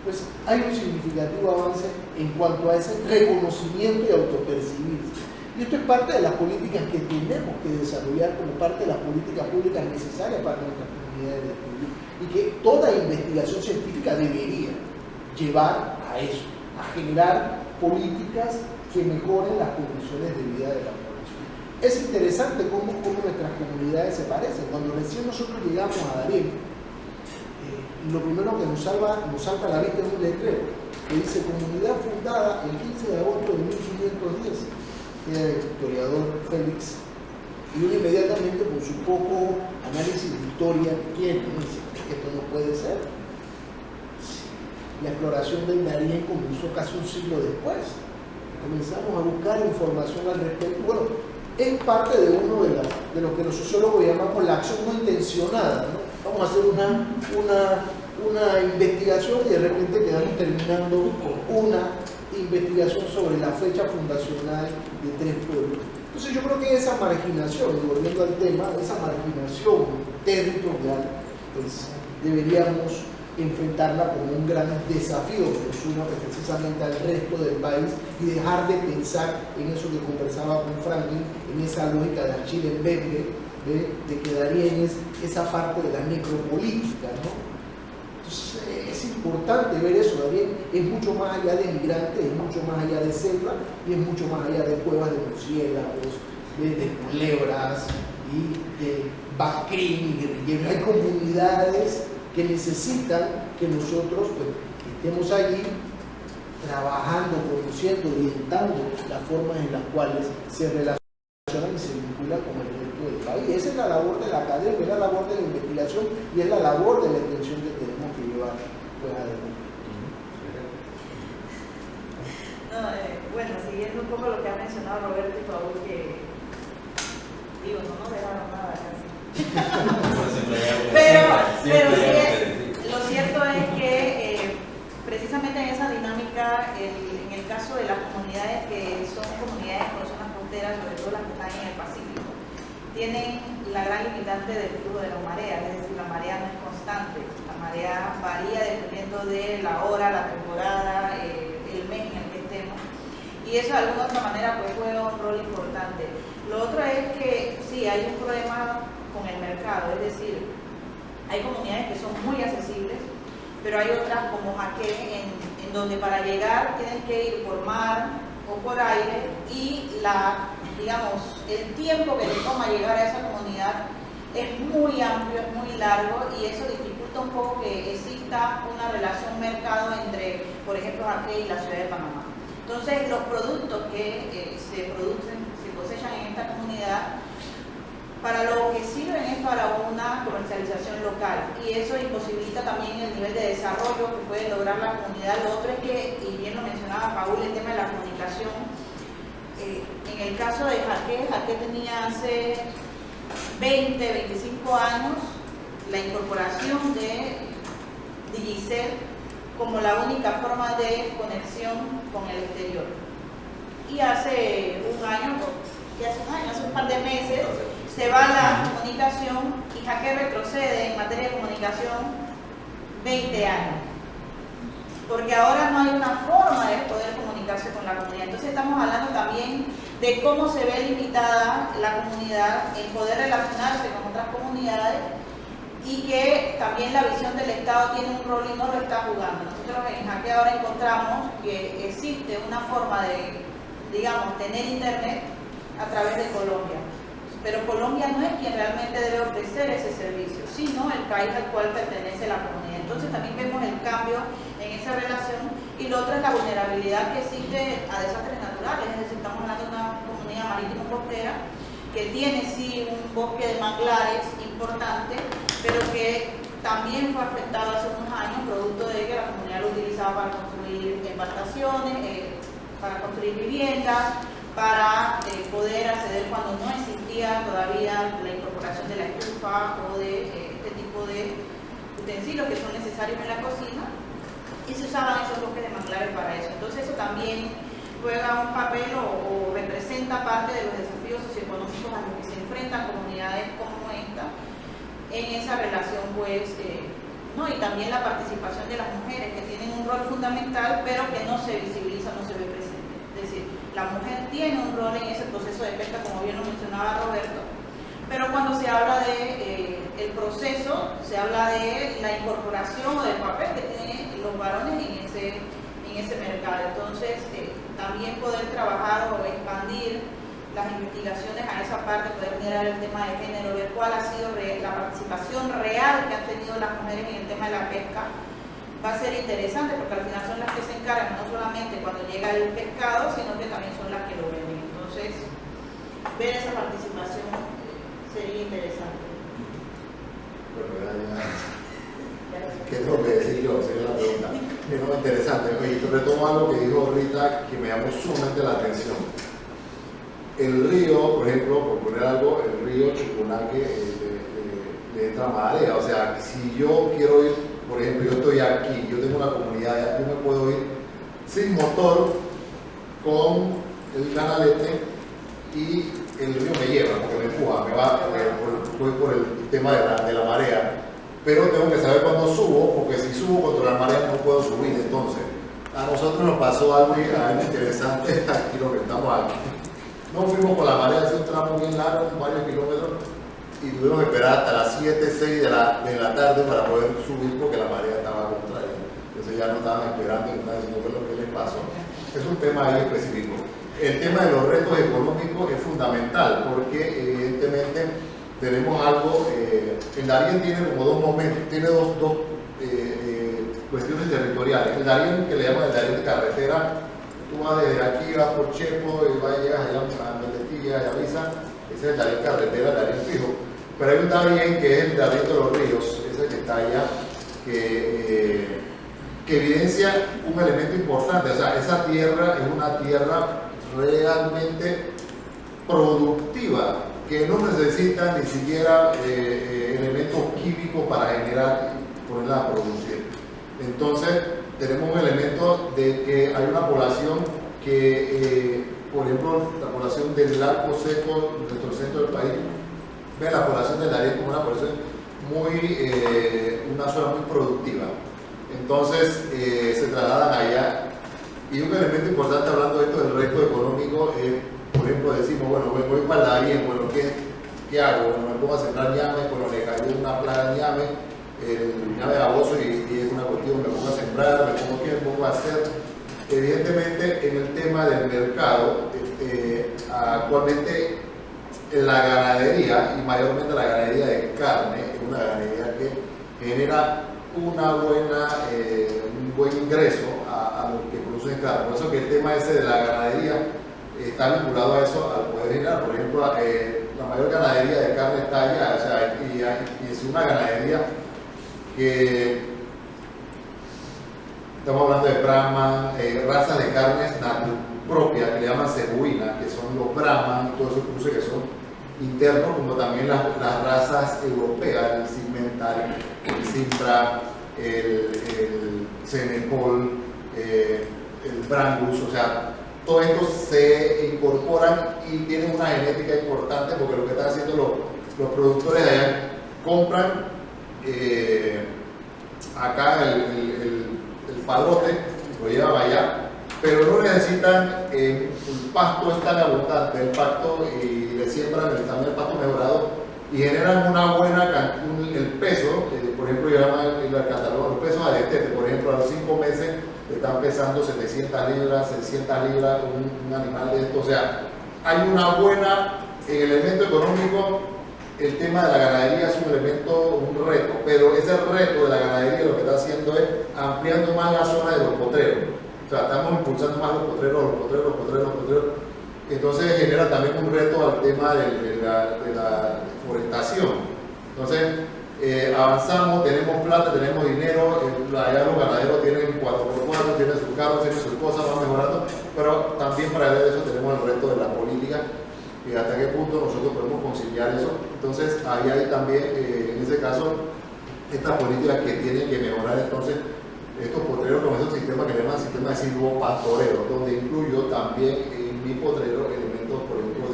Pues hay un significativo avance en cuanto a ese reconocimiento y autopercibirse. Y esto es parte de las políticas que tenemos que desarrollar como parte de las políticas públicas necesarias para nuestras comunidades de estudio y que toda investigación científica debería llevar a eso, a generar políticas que mejoren las condiciones de vida de la población. Es interesante cómo nuestras comunidades se parecen. Cuando recién nosotros llegamos a Darién, lo primero que nos salta a la vista es un letrero que dice comunidad fundada el 15 de agosto de 1510. El historiador Félix, y uno inmediatamente con su poco análisis de historia tiene, dice, esto no puede ser. La exploración del Darién comenzó casi un siglo después. Comenzamos a buscar información al respecto. Bueno, es parte de uno de lo que los sociólogos llamamos la acción no intencionada, ¿no? Vamos a hacer una investigación y de repente quedamos terminando una investigación sobre la fecha fundacional de 3 pueblos. Entonces yo creo que esa marginación, y volviendo al tema, esa marginación territorial, pues deberíamos enfrentarla como un gran desafío que nos una precisamente al resto del país y dejar de pensar en eso que conversaba con Franklin, en esa lógica de Achille Mbembe, de que Darién es esa parte de la necropolítica, ¿no? Entonces es importante ver eso. Darién es mucho más allá de migrantes, es mucho más allá de selva y es mucho más allá de cuevas de murciélagos, de culebras y de bacrín y guerrilleros. Hay comunidades que necesitan que nosotros pues, estemos allí trabajando, produciendo, orientando las formas en las cuales se relacionan y se vinculan con el resto del país. Esa es la labor de la academia, es la labor de la investigación y es la labor de la extensión que tenemos que llevar pues, adelante. No, bueno, siguiendo un poco lo que ha mencionado Roberto y Paul, que digo, no nos dejaron nada casi. pero sí, lo cierto es que precisamente en esa dinámica, en el caso de las comunidades que son comunidades con zonas costeras, sobre todo las que están en el Pacífico, tienen la gran limitante del flujo de la marea, es decir, la marea no es constante, la marea varía dependiendo de la hora, la temporada, el mes en el que estemos, y eso de alguna otra manera pues juega un rol importante. Lo otro es que sí, hay un problema con el mercado, es decir, hay comunidades que son muy accesibles, pero hay otras como Jaque, en donde para llegar tienes que ir por mar o por aire, y digamos, el tiempo que le toma llegar a esa comunidad es muy amplio, es muy largo, y eso dificulta un poco que exista una relación mercado entre, por ejemplo, Jaque y la ciudad de Panamá. Entonces, los productos que se cosechan en esta comunidad, para lo que sirven es para una comercialización local, y eso imposibilita también el nivel de desarrollo que puede lograr la comunidad. Lo otro es que, y bien lo mencionaba Paul, el tema de la comunicación. En el caso de Jaque tenía hace 20, 25 años la incorporación de Digicel como la única forma de conexión con el exterior. Y hace hace un par de meses, se va la comunicación y Jaque retrocede en materia de comunicación 20 años. Porque ahora no hay una forma de poder comunicarse con la comunidad. Entonces estamos hablando también de cómo se ve limitada la comunidad en poder relacionarse con otras comunidades, y que también la visión del Estado tiene un rol y no lo está jugando. Nosotros en Jaque ahora encontramos que existe una forma de, digamos, tener internet a través de Colombia. Pero Colombia no es quien realmente debe ofrecer ese servicio, sino el país al cual pertenece la comunidad. Entonces también vemos el cambio en esa relación, y lo otro es la vulnerabilidad que existe a desastres naturales. Es decir, estamos hablando de una comunidad marítimo costera que tiene sí un bosque de manglares importante, pero que también fue afectado hace unos años producto de que la comunidad lo utilizaba para construir embarcaciones, para construir viviendas, para poder acceder cuando no existía todavía la incorporación de la estufa o de este tipo de utensilios que son necesarios en la cocina, y se usaban esos bosques de manglares para eso. Entonces eso también juega un papel o representa parte de los desafíos socioeconómicos a los que se enfrentan comunidades como esta en esa relación, pues, y también la participación de las mujeres, que tienen un rol fundamental, pero que no se visibiliza, no se ve presente. Es decir, la mujer tiene un rol en ese proceso de pesca, como bien lo mencionaba Roberto, pero cuando se habla de el proceso, se habla de la incorporación o del papel que tienen los varones en ese mercado. Entonces, también poder trabajar o expandir las investigaciones a esa parte, poder mirar el tema de género, ver cuál ha sido la participación real que han tenido las mujeres en el tema de la pesca, va a ser interesante, porque al final son las que se encargan no solamente cuando llega el pescado, sino que también son las que lo venden. Entonces, ver esa participación sería interesante. Bueno, ¿qué tengo que decir yo? Sería la pregunta. Es muy interesante. Oye, retomo algo que dijo Rita que me llamó sumamente la atención. El río, por ejemplo, por poner algo, el río Chucunaque le entra marea. O sea, si yo quiero ir, por ejemplo, yo estoy aquí, yo tengo una comunidad, yo me puedo ir sin motor con el canalete y el río me lleva, porque me empuja, me va por el tema de la marea. Pero tengo que saber cuándo subo, porque si subo contra la marea no puedo subir. Entonces, a nosotros nos pasó algo interesante aquí, lo que estamos aquí. Nos fuimos por la marea, hace un tramo bien largo, varios kilómetros, y tuvimos que esperar hasta las 7, 6 de la tarde para poder subir, porque la marea estaba contraria. Entonces ya no estaban esperando, no estaban diciendo qué es lo que les pasó. Es un tema ahí específico. El tema de los retos económicos es fundamental, porque evidentemente tenemos algo, el Darién tiene como dos momentos, tiene dos cuestiones territoriales. El Darién, que le llaman el Darién de carretera, tú vas desde aquí, vas por Chepo, y llegas allá a Meletilla, y Avisa, ese es el Darién carretera, el Darién fijo. Pero hay un Darién que es el Darién de los ríos, ese que está allá, que evidencia un elemento importante. O sea, esa tierra es una tierra realmente productiva, que no necesita ni siquiera elementos químicos para generar y ponerla a producir. Entonces, tenemos un elemento de que hay una población que, por ejemplo, la población del Arco Seco, nuestro centro del país, ve la población del Darién como una población una zona muy productiva. Entonces se trasladan allá. Y un elemento importante hablando de esto del reto económico es, por ejemplo, decimos, bueno, voy para el Darién, bueno, ¿qué hago? Bueno, me pongo a sembrar ñame, bueno, le cayó una plaga de ñame, el ñame baboso y es una cuestión, me pongo a sembrar, me pongo a hacer. Evidentemente, en el tema del mercado, actualmente la ganadería, y mayormente la ganadería de carne, es una ganadería que genera un buen ingreso a los que producen carne. Por eso que el tema ese de la ganadería está vinculado a eso, al poder generar. Por ejemplo, la mayor ganadería de carne está allá, o sea, y es una ganadería que estamos hablando de Brahman, razas de carnes propias que le llaman cebuina, que son los Brahman, todos esos cruces que son internos, como también las razas europeas, el Simmental, el Simpra, el Senecol, el Brangus, o sea, todos estos se incorporan y tienen una genética importante porque lo que están haciendo los productores de allá compran acá el padrote, lo llevan allá, pero no necesitan el pasto es tan abundante, el pasto y le siembran también el pasto mejorado y generan una buena el peso, por ejemplo, yo llamo el catálogo, los pesos al destete, por ejemplo, a los 5 meses están pesando 700 libras, 600 libras un animal de esto, o sea, hay una buena, en el elemento económico, el tema de la ganadería es un elemento, un reto, pero ese reto de la ganadería lo que está haciendo es ampliando más la zona de los potreros. O sea, estamos impulsando más los potreros. Entonces genera también un reto al tema de la deforestación. Entonces, avanzamos, tenemos plata, tenemos dinero, allá los ganaderos tienen 4x4, tienen sus carros, tienen sus cosas, van mejorando, pero también para eso tenemos el reto de la política. Y hasta qué punto nosotros podemos conciliar eso. Entonces, ahí hay también, en ese caso, estas políticas que tienen que mejorar entonces estos potreros con esos sistemas que llaman sistema de silvopastoreo, donde incluyo también en mi potrero elementos, por ejemplo,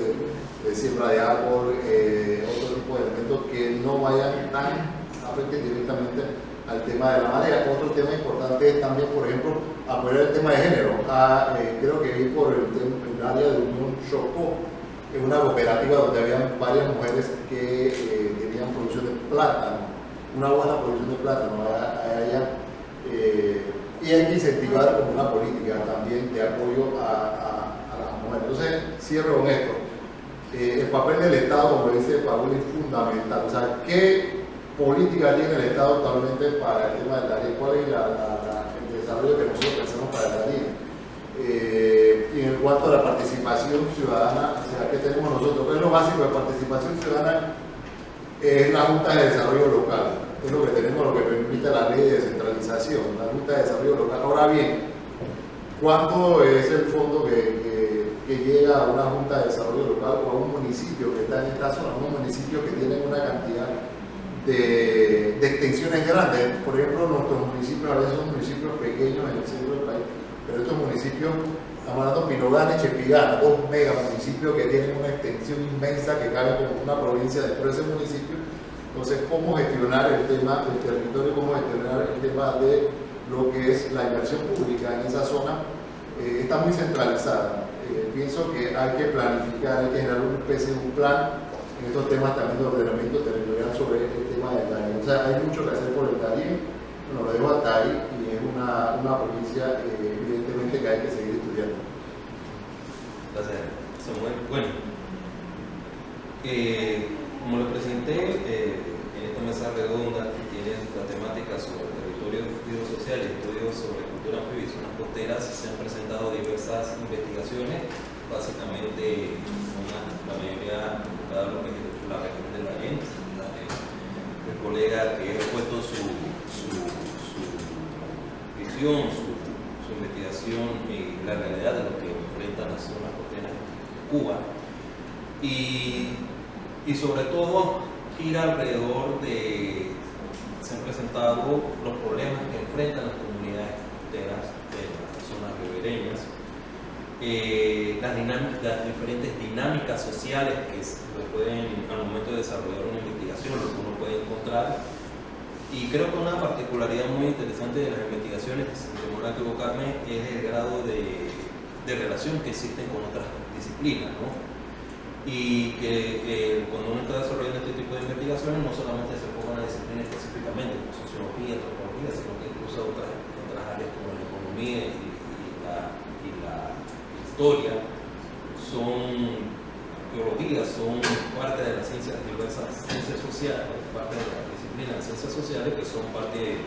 de siembra de árbol, otro tipo de elementos que no vayan tan afecten directamente al tema de la marea. Otro tema importante es también, por ejemplo, apoyar el tema de género. Creo que vi por el área de Unión Chocó, una cooperativa donde había varias mujeres que tenían producción de plátano, una buena producción de plátano allá, y hay que incentivar como una política también de apoyo a las mujeres. Entonces, cierro con esto. El papel del Estado, como dice Paul, es fundamental. O sea, ¿qué política tiene el Estado actualmente para el tema del Darién? ¿Cuál es el desarrollo que nosotros pensamos para el Darién? Y en cuanto a la participación ciudadana, o sea, ¿qué tenemos nosotros? ¿Qué es lo básico de participación ciudadana? Es la Junta de Desarrollo Local, es lo que tenemos, lo que permite la ley de descentralización, la Junta de Desarrollo Local. Ahora bien, ¿cuánto es el fondo que llega a una Junta de Desarrollo Local o a un municipio que está en esta zona? Unos municipios que tienen una cantidad de extensiones grandes. Por ejemplo, nuestros municipios a veces son municipios pequeños en el centro del país, pero estos municipios, estamos hablando de Pinogana y Chepigana, 2 megamunicipios que tienen una extensión inmensa que cabe como una provincia dentro de ese municipio. Entonces, ¿cómo gestionar el tema del territorio? ¿Cómo gestionar el tema de lo que es la inversión pública en esa zona? Está muy centralizada. Pienso que hay que planificar, hay que generar un plan en estos temas también de ordenamiento territorial sobre el tema del Darién. O sea, hay mucho que hacer por el Darién. Bueno, lo dejo hasta ahí y es una provincia evidentemente que hay que seguir estudiando. Gracias, Samuel. Bueno, como lo presenté en esta mesa redonda que tiene la temática sobre territorio biosocial y estudios sobre cultura anfibia y zonas costeras, se han presentado diversas investigaciones, básicamente la mayoría enfocadas a lo que es la región del Darién. El colega que ha puesto su visión, su investigación y la realidad de lo que enfrentan las zonas costeras de Cuba. Y sobre todo gira alrededor de, se han presentado los problemas que enfrentan las comunidades costeras de las zonas ribereñas, las diferentes dinámicas sociales que pueden, al momento de desarrollar una investigación, lo que uno puede encontrar. Y creo que una particularidad muy interesante de las investigaciones, sin temor a equivocarme, es el grado de relación que existen con otras disciplinas, ¿no? Y que cuando uno está desarrollando este tipo de investigaciones no solamente se enfoca en una disciplina específicamente, como sociología, antropología, sino que incluso otras áreas como la economía y la historia, arqueología, son parte de las ciencias, diversas ciencias sociales, parte de la disciplina de ciencias sociales, que son parte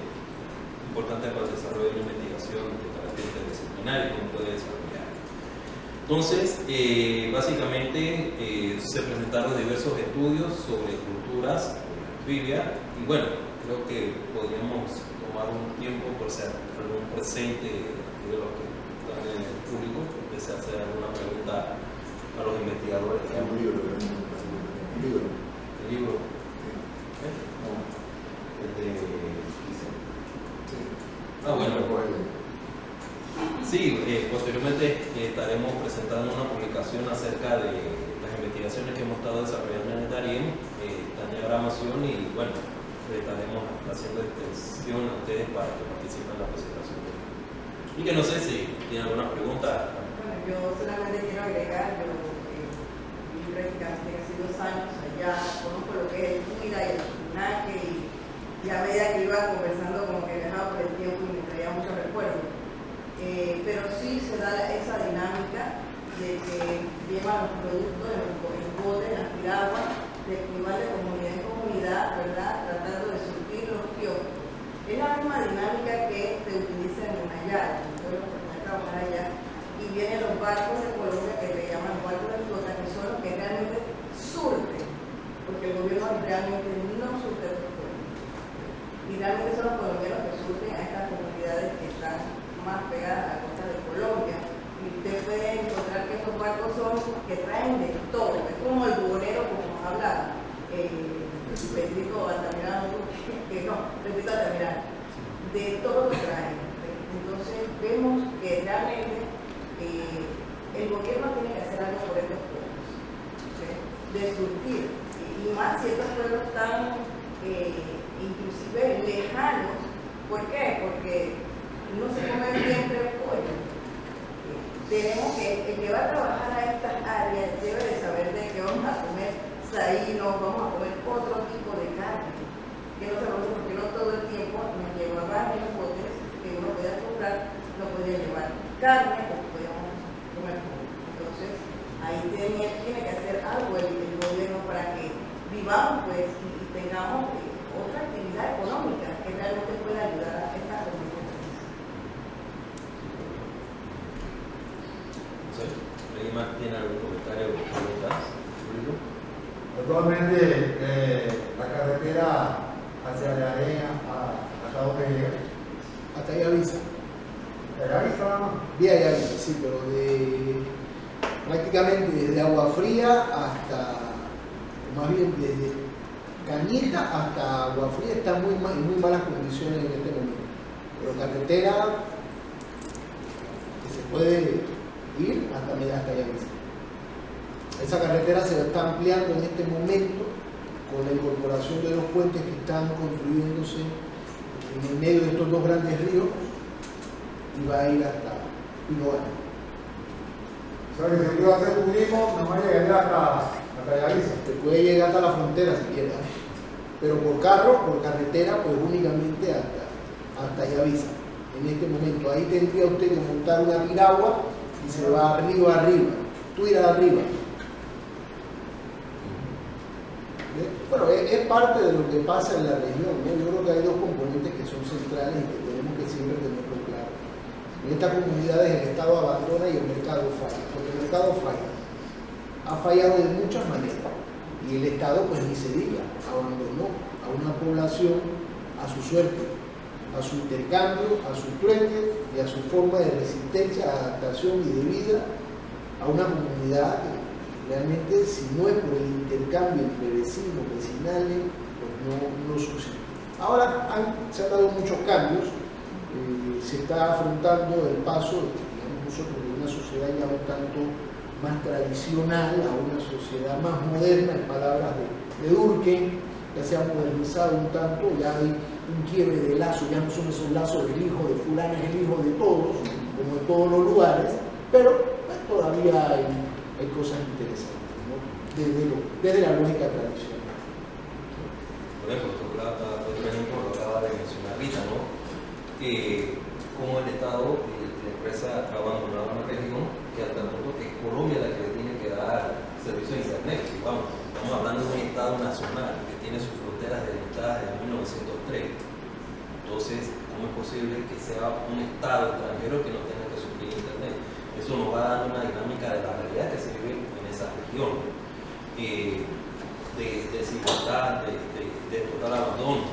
importante para el desarrollo de una investigación de carácter interdisciplinario, como puede desarrollar. Entonces, básicamente se presentaron diversos estudios sobre culturas anfibias y bueno, creo que podríamos tomar un tiempo por ser algún presente de los que están en el público, empecé a hacer alguna pregunta a los investigadores. Hay un libro. ¿El libro? No. El de... Ah, bueno. Sí, posteriormente estaremos presentando una publicación acerca de las investigaciones que hemos estado desarrollando en el Darién, está en diagramación y bueno, estaremos haciendo extensión a ustedes para que participen en la presentación. Y que no sé si tienen alguna pregunta. Bueno, yo solamente quiero agregar, yo viví prácticamente casi 2 años allá, conozco lo que es el cuida y el alumnaje y a medida que iba conversando como que viajaba por el tiempo y me traía muchos recuerdos. Pero sí se da esa dinámica de que llevan los productos en botes, en las piraguas, de llevar de comunidad en comunidad, ¿verdad? Tratando de surtir los kioscos. Es la misma dinámica que se utiliza en Unayala, en todos los que trabajan allá, y vienen los barcos de Colombia que le llaman barcos de flota, que son los que realmente surten, porque el gobierno realmente no surte los pueblos. Y realmente son los colombianos que surten a estas comunidades que están más pegadas a la costa de Colombia. Y usted puede encontrar que esos barcos son que traen de todo, es como el buhonero, como nos habla Pedrito Altamirano, Pedrito Altamirano, de todo lo que traen. Entonces vemos que realmente el gobierno tiene que hacer algo por estos pueblos, ¿sí? De surtir, y más si estos pueblos están inclusive lejanos. ¿Por qué? Porque no se come siempre el pollo. Tenemos que, el que va a trabajar a estas áreas debe de saber de que vamos a comer saínos, vamos a comer otro tipo de carne, que no sabemos porque no todo el tiempo nos llevaban en los botes que uno podía comprar, no podía llevar carne o podíamos comer pollo. Entonces ahí tiene que hacer algo el gobierno para que vivamos pues y tengamos otra actividad económica que realmente pueda ayudar a esta comunidad. ¿Alguien más tiene algún comentario o preguntas? Actualmente la carretera hacia la arena, ¿hasta dónde llega? Hasta Yavisa. ¿Yavisa nada más? Vía Yavisa, sí, pero prácticamente desde Agua Fría hasta, más bien desde Cañita hasta Agua Fría está en muy malas condiciones en este momento. Pero carretera que se puede ir hasta Yavisa. Esa carretera se está ampliando en este momento con la incorporación de los puentes que están construyéndose en el medio de estos 2 grandes ríos y va a ir hasta Piloano. O sea que si quiero hacer turismo, no me llegaría hasta Yavisa. Se puede llegar hasta la frontera si quiere, pero por carro, por carretera, pues únicamente hasta Yavisa. En este momento, ahí tendría usted que montar una piragua y se va arriba, tú irás arriba. Bueno, es parte de lo que pasa en la región, ¿no? Yo creo que hay 2 componentes que son centrales y que tenemos que siempre tenerlo claro. En estas comunidades el Estado abandona y el mercado falla, porque el mercado falla. Ha fallado de muchas maneras y el Estado, pues ni se diga, abandonó a una población a su suerte, a su intercambio, a su trueque y a su forma de resistencia, adaptación y de vida a una comunidad que realmente, si no es por el intercambio entre vecinos, vecinales, pues no sucede. Ahora se han dado muchos cambios, se está afrontando el paso, digamos nosotros, de una sociedad ya un tanto más tradicional a una sociedad más moderna, en palabras de Durkheim. Ya se ha modernizado un tanto, ya hay un quiebre de lazo, ya no son esos lazos del hijo de fulano, es el hijo de todos, como en todos los lugares, pero pues, todavía hay cosas interesantes, ¿no? desde la lógica tradicional. Por ejemplo, lo acaba de mencionar Rita, ¿no? Como el Estado y la empresa ha abandonado una región que hasta el punto que es Colombia la que le tiene que dar servicio de Internet. Y vamos, estamos hablando de un Estado nacional que tiene sus fronteras delimitadas desde 1903. Entonces, ¿cómo es posible que sea un Estado extranjero que no tenga que suplir Internet? Eso nos va dando una dinámica de la realidad que se vive en esa región, de desigualdad, de total abandono.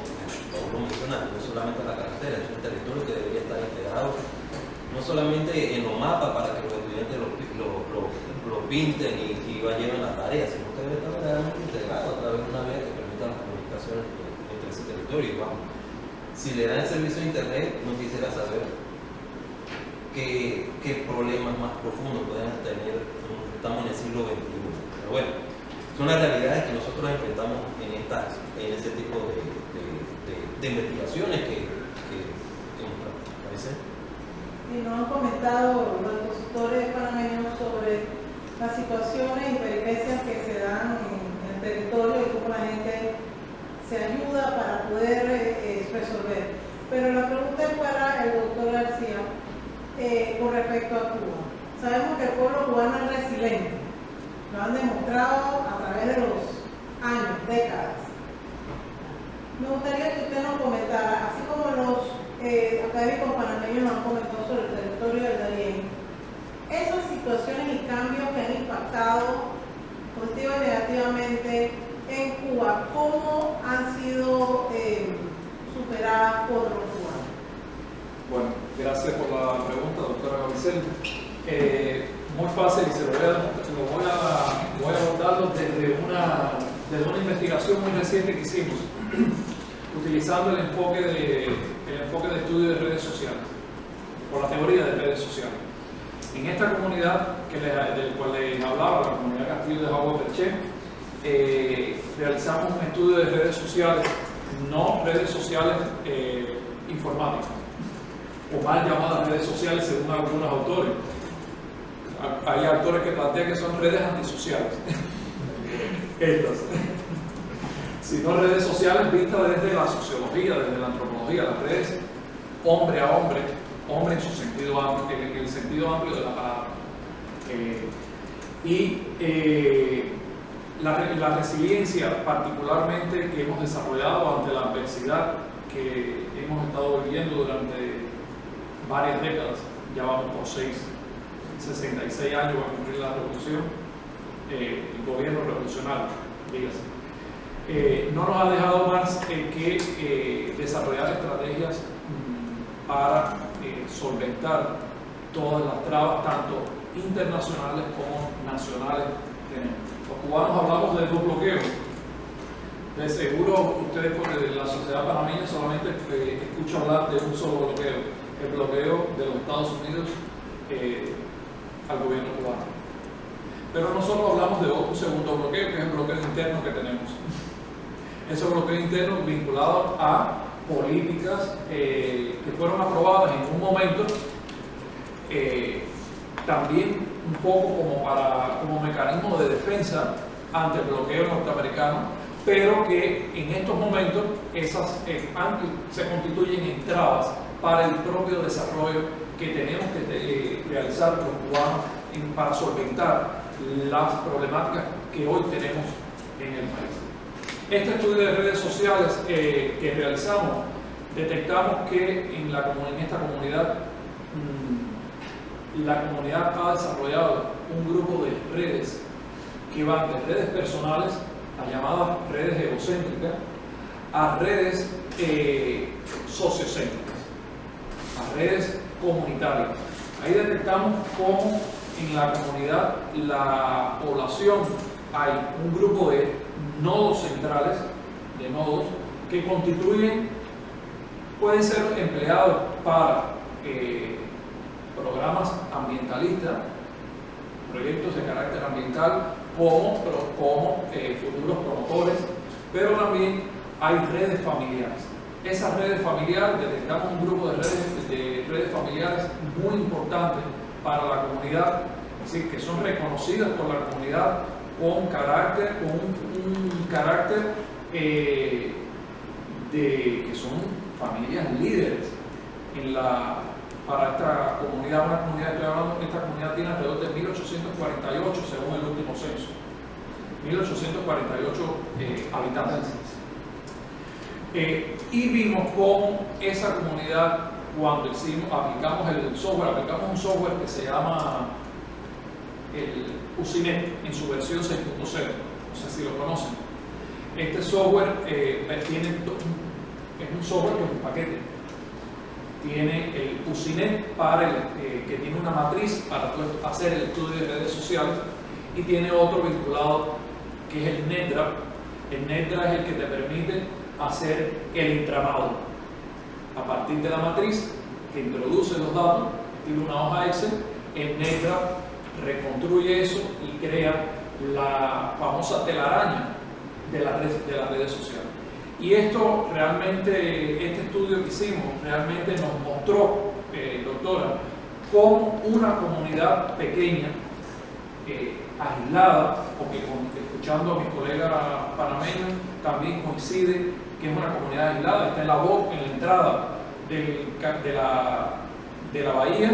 Como lo mencionan, no solamente la carretera, es un territorio que debería estar integrado, no solamente en los mapas para que los estudiantes lo pinten y lleven las tareas, sino que debe estar verdaderamente integrado a través de una vía que permita las comunicaciones entre ese territorio. Y vamos, si le dan el servicio de Internet, no quisiera saber qué problemas más profundos pueden tener. Estamos en el siglo XXI. Pero bueno, son las realidades que nosotros enfrentamos en ese tipo de investigaciones que nos parece. Y nos han comentado los expositores panameños sobre las situaciones y peripecias que se dan en el territorio y cómo la gente se ayuda para poder resolver. Pero la pregunta es para el doctor García con respecto a Cuba. Sabemos que el pueblo cubano es resiliente, lo han demostrado a través de los años, décadas. Me gustaría que usted nos comentara, así como los académicos panameños nos han comentado sobre el territorio del Darién, esas situaciones y cambios que han impactado positiva y negativamente en Cuba, ¿cómo han sido superadas por los cubanos? Bueno, gracias por la pregunta, doctora Gabicel. Muy fácil y se lo voy a abordarlo desde una investigación muy reciente que hicimos, utilizando el enfoque de estudio de redes sociales, por la teoría de redes sociales. En esta comunidad del cual les hablaba, la comunidad Castillo de Jagua Perché, realizamos un estudio de redes sociales, no redes sociales informáticas, o mal llamadas redes sociales según algunos autores. Hay autores que plantean que son redes antisociales. Estas. Sino redes sociales vistas desde la sociología, desde la antropología, las redes hombre a hombre, hombre en su sentido amplio, en el sentido amplio de la palabra. La resiliencia particularmente que hemos desarrollado ante la adversidad que hemos estado viviendo durante varias décadas, ya vamos por 66 años va a cumplir la revolución, el gobierno revolucionario, dígase. No nos ha dejado más que desarrollar estrategias para solventar todas las trabas, tanto internacionales como nacionales. Los cubanos hablamos de dos bloqueos. De seguro ustedes, por la sociedad panameña, solamente escuchan hablar de un solo bloqueo, el bloqueo de los Estados Unidos al gobierno cubano. Pero no solo hablamos de un segundo bloqueo, que es el bloqueo interno que tenemos. Esos bloqueos internos vinculados a políticas que fueron aprobadas en un momento, también un poco como mecanismo de defensa ante el bloqueo norteamericano, pero que en estos momentos esas se constituyen en trabas para el propio desarrollo que tenemos que realizar los cubanos para solventar las problemáticas que hoy tenemos en el país. Este estudio de redes sociales que realizamos, detectamos que en esta comunidad la comunidad ha desarrollado un grupo de redes que van de redes personales a llamadas redes egocéntricas a redes sociocéntricas, a redes comunitarias. Ahí detectamos cómo en la comunidad, la población, hay un grupo de nodos centrales, de nodos que pueden ser empleados para programas ambientalistas, proyectos de carácter ambiental como futuros promotores, pero también hay redes familiares. Esas redes familiares, detectamos un grupo de redes familiares muy importantes para la comunidad, es decir, que son reconocidas por la comunidad con un carácter que son familias líderes para esta comunidad. Una comunidad, estoy hablando, esta comunidad tiene alrededor de 1848 según el último censo. 1848 habitantes. Y vimos cómo esa comunidad, cuando aplicamos un software que se llama el Usinet en su versión 6.0, no sé si lo conocen. Este software es un software que es un paquete. Tiene el Usinet que tiene una matriz para hacer el estudio de redes sociales, y tiene otro vinculado que es el NetDraft. El NetDraft es el que te permite hacer el entramado a partir de la matriz que introduce los datos, tiene una hoja Excel. El NetDraft reconstruye eso y crea la famosa telaraña de las redes sociales. Y esto realmente, este estudio que hicimos, realmente nos mostró, doctora, cómo una comunidad pequeña, aislada, porque escuchando a mis colegas panameños también coincide que es una comunidad aislada, está en la entrada de la bahía,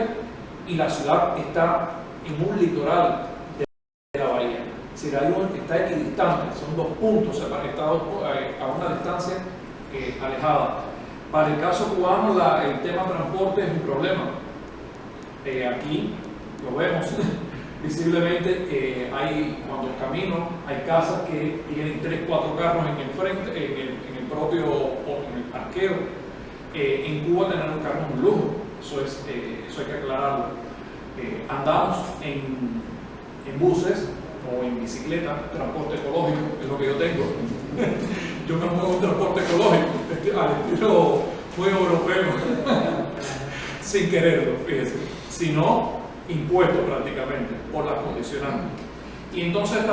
y la ciudad está en un litoral de la bahía. Es decir, está equidistante, son dos puntos separados a una distancia alejada. Para el caso cubano, el tema transporte es un problema. Aquí lo vemos visiblemente, cuando camino, hay casas que tienen 3-4 carros en el frente, en el parqueo. En Cuba tener un carro es un lujo, eso hay que aclararlo. Andamos en buses o en bicicleta, transporte ecológico, es lo que yo tengo. Yo me muevo en transporte ecológico, al estilo muy europeo, sin quererlo, fíjense, sino impuesto prácticamente por las condicionantes. Y entonces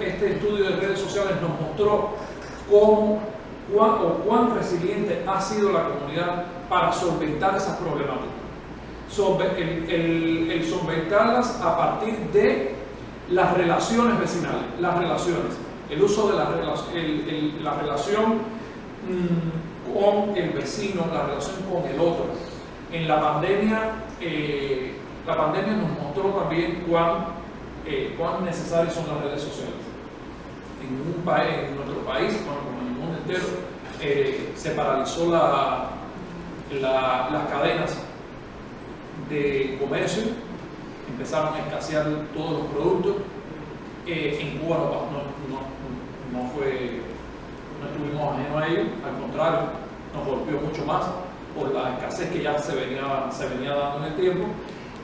este estudio de redes sociales nos mostró cuán resiliente ha sido la comunidad para solventar esas problemáticas. El solventarlas a partir de las relaciones vecinales, el uso de la relación con el vecino, la relación con el otro. En la pandemia nos mostró también cuán necesarias son las redes sociales. En nuestro país, como en el mundo entero, se paralizó las cadenas de comercio, empezaron a escasear todos los productos. En Cuba no estuvimos ajenos a ello, al contrario, nos golpeó mucho más por la escasez que ya se venía dando en el tiempo,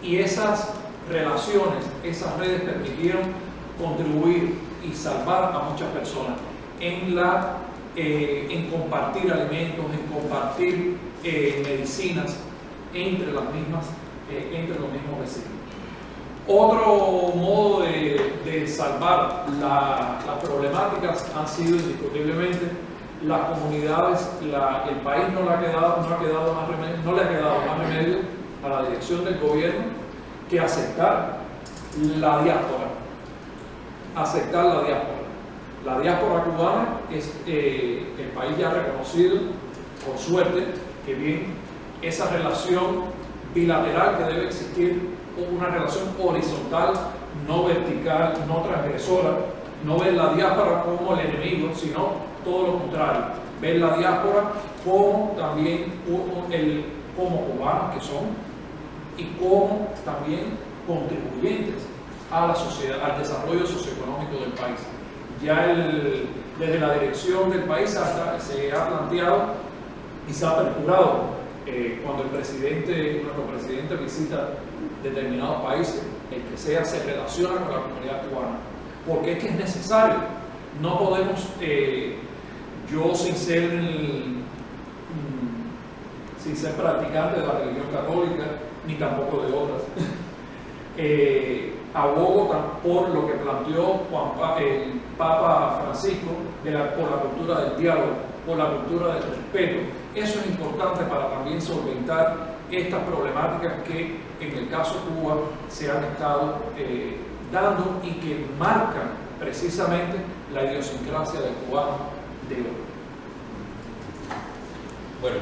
y esas relaciones, esas redes permitieron contribuir y salvar a muchas personas en compartir alimentos, en compartir medicinas entre los mismos vecinos. Otro modo de salvar las problemáticas han sido indiscutiblemente las comunidades. El país no le ha quedado más remedio a la dirección del gobierno que aceptar la diáspora. La diáspora cubana es el país ya reconocido, por suerte, que bien esa relación bilateral que debe existir, una relación horizontal, no vertical, no transgresora, no ver la diáspora como el enemigo, sino todo lo contrario, ver la diáspora como también como cubanos que son, y como también contribuyentes a la sociedad, al desarrollo socioeconómico del país. Ya desde la dirección del país se ha planteado y se ha aperturado cuando nuestro presidente visita determinados países, el que sea se relaciona con la comunidad cubana, porque es que es necesario. No podemos, yo sin ser practicante de la religión católica, ni tampoco de otras, abogo por lo que planteó el Papa Francisco por la cultura del diálogo, por la cultura del respeto. Eso es importante para también solventar estas problemáticas que en el caso Cuba se han estado dando y que marcan precisamente la idiosincrasia del cubano de hoy. Bueno,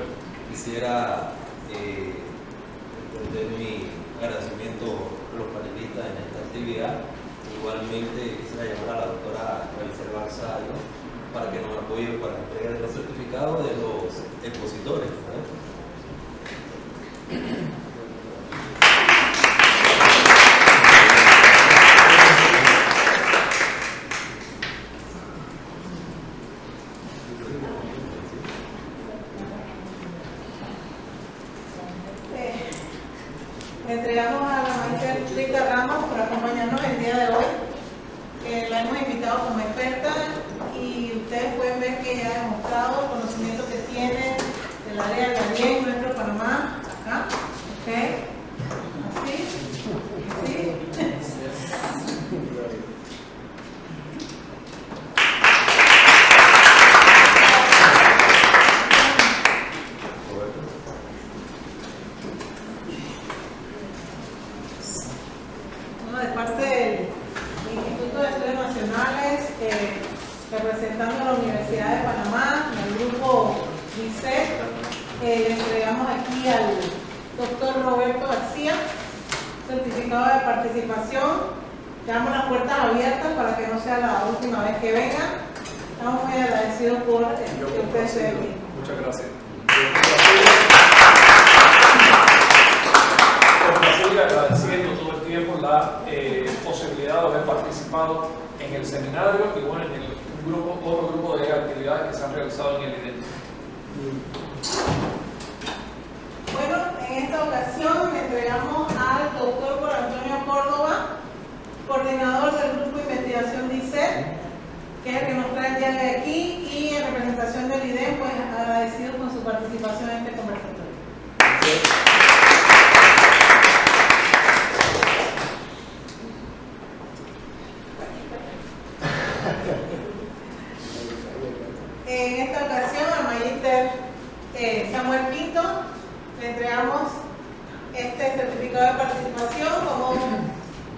quisiera extender mi agradecimiento a los panelistas en esta actividad. Igualmente quisiera llamar a la doctora Maricel Barzallo para que nos apoye para la entrega de los certificados de los expositores, ¿verdad? Le entregamos a la maestra Rita Ramos por acompañarnos el día de hoy. La hemos invitado como experta y ustedes pueden ver que ella ha demostrado el conocimiento que tiene del área de Darién, nuestro Panamá, acá, ¿ok? Así, así. Bueno, de parte del Instituto de Estudios Nacionales, representando a la Universidad de Panamá, el grupo DICET, le entregamos aquí al doctor Roberto García, certificado de participación. Damos las puertas abiertas para que no sea la última vez que vengan. Estamos muy agradecidos por que ustedes estén aquí. Muchas gracias. Complacido y agradeciendo todo el tiempo la posibilidad de haber participado en el seminario y bueno, en otro grupo de actividades que se han realizado en el IDEN. Bueno, en esta ocasión le entregamos al doctor Juan Antonio Córdoba, coordinador del grupo de investigación DICET, que es el que nos trae el día de aquí, y en representación del IDEN, pues agradecido con su participación en este conversatorio. En esta ocasión al magíster Samuel Pinto le entregamos este certificado de participación como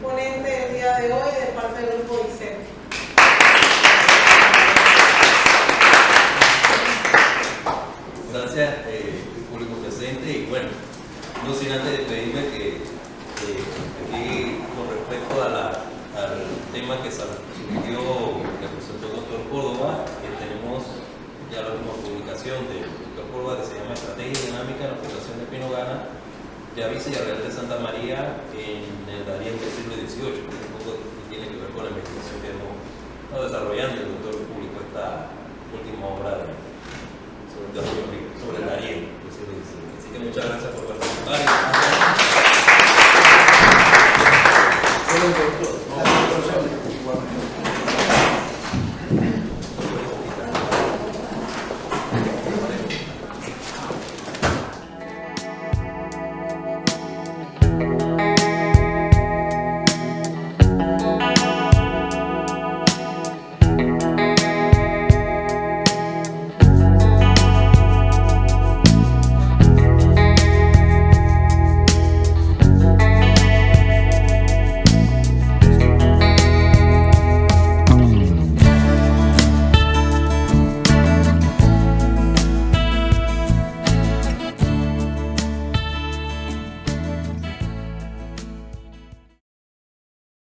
ponente el día de hoy de parte del grupo DICET. Gracias, público presente. Y bueno, no sin antes despedirme que aquí con respecto al tema que surgió, que presentó el doctor Córdoba, tenemos ya la última publicación del doctor Córdoba que se llama Estrategia Dinámica en la Fundación de Pino Gana de Avisa y Real de Santa María en el Darién del siglo XVIII, que un poco tiene que ver con la investigación que hemos estado desarrollando. El doctor publicó esta última obra sobre el Darién del siglo XVIII. Así que muchas gracias por participar.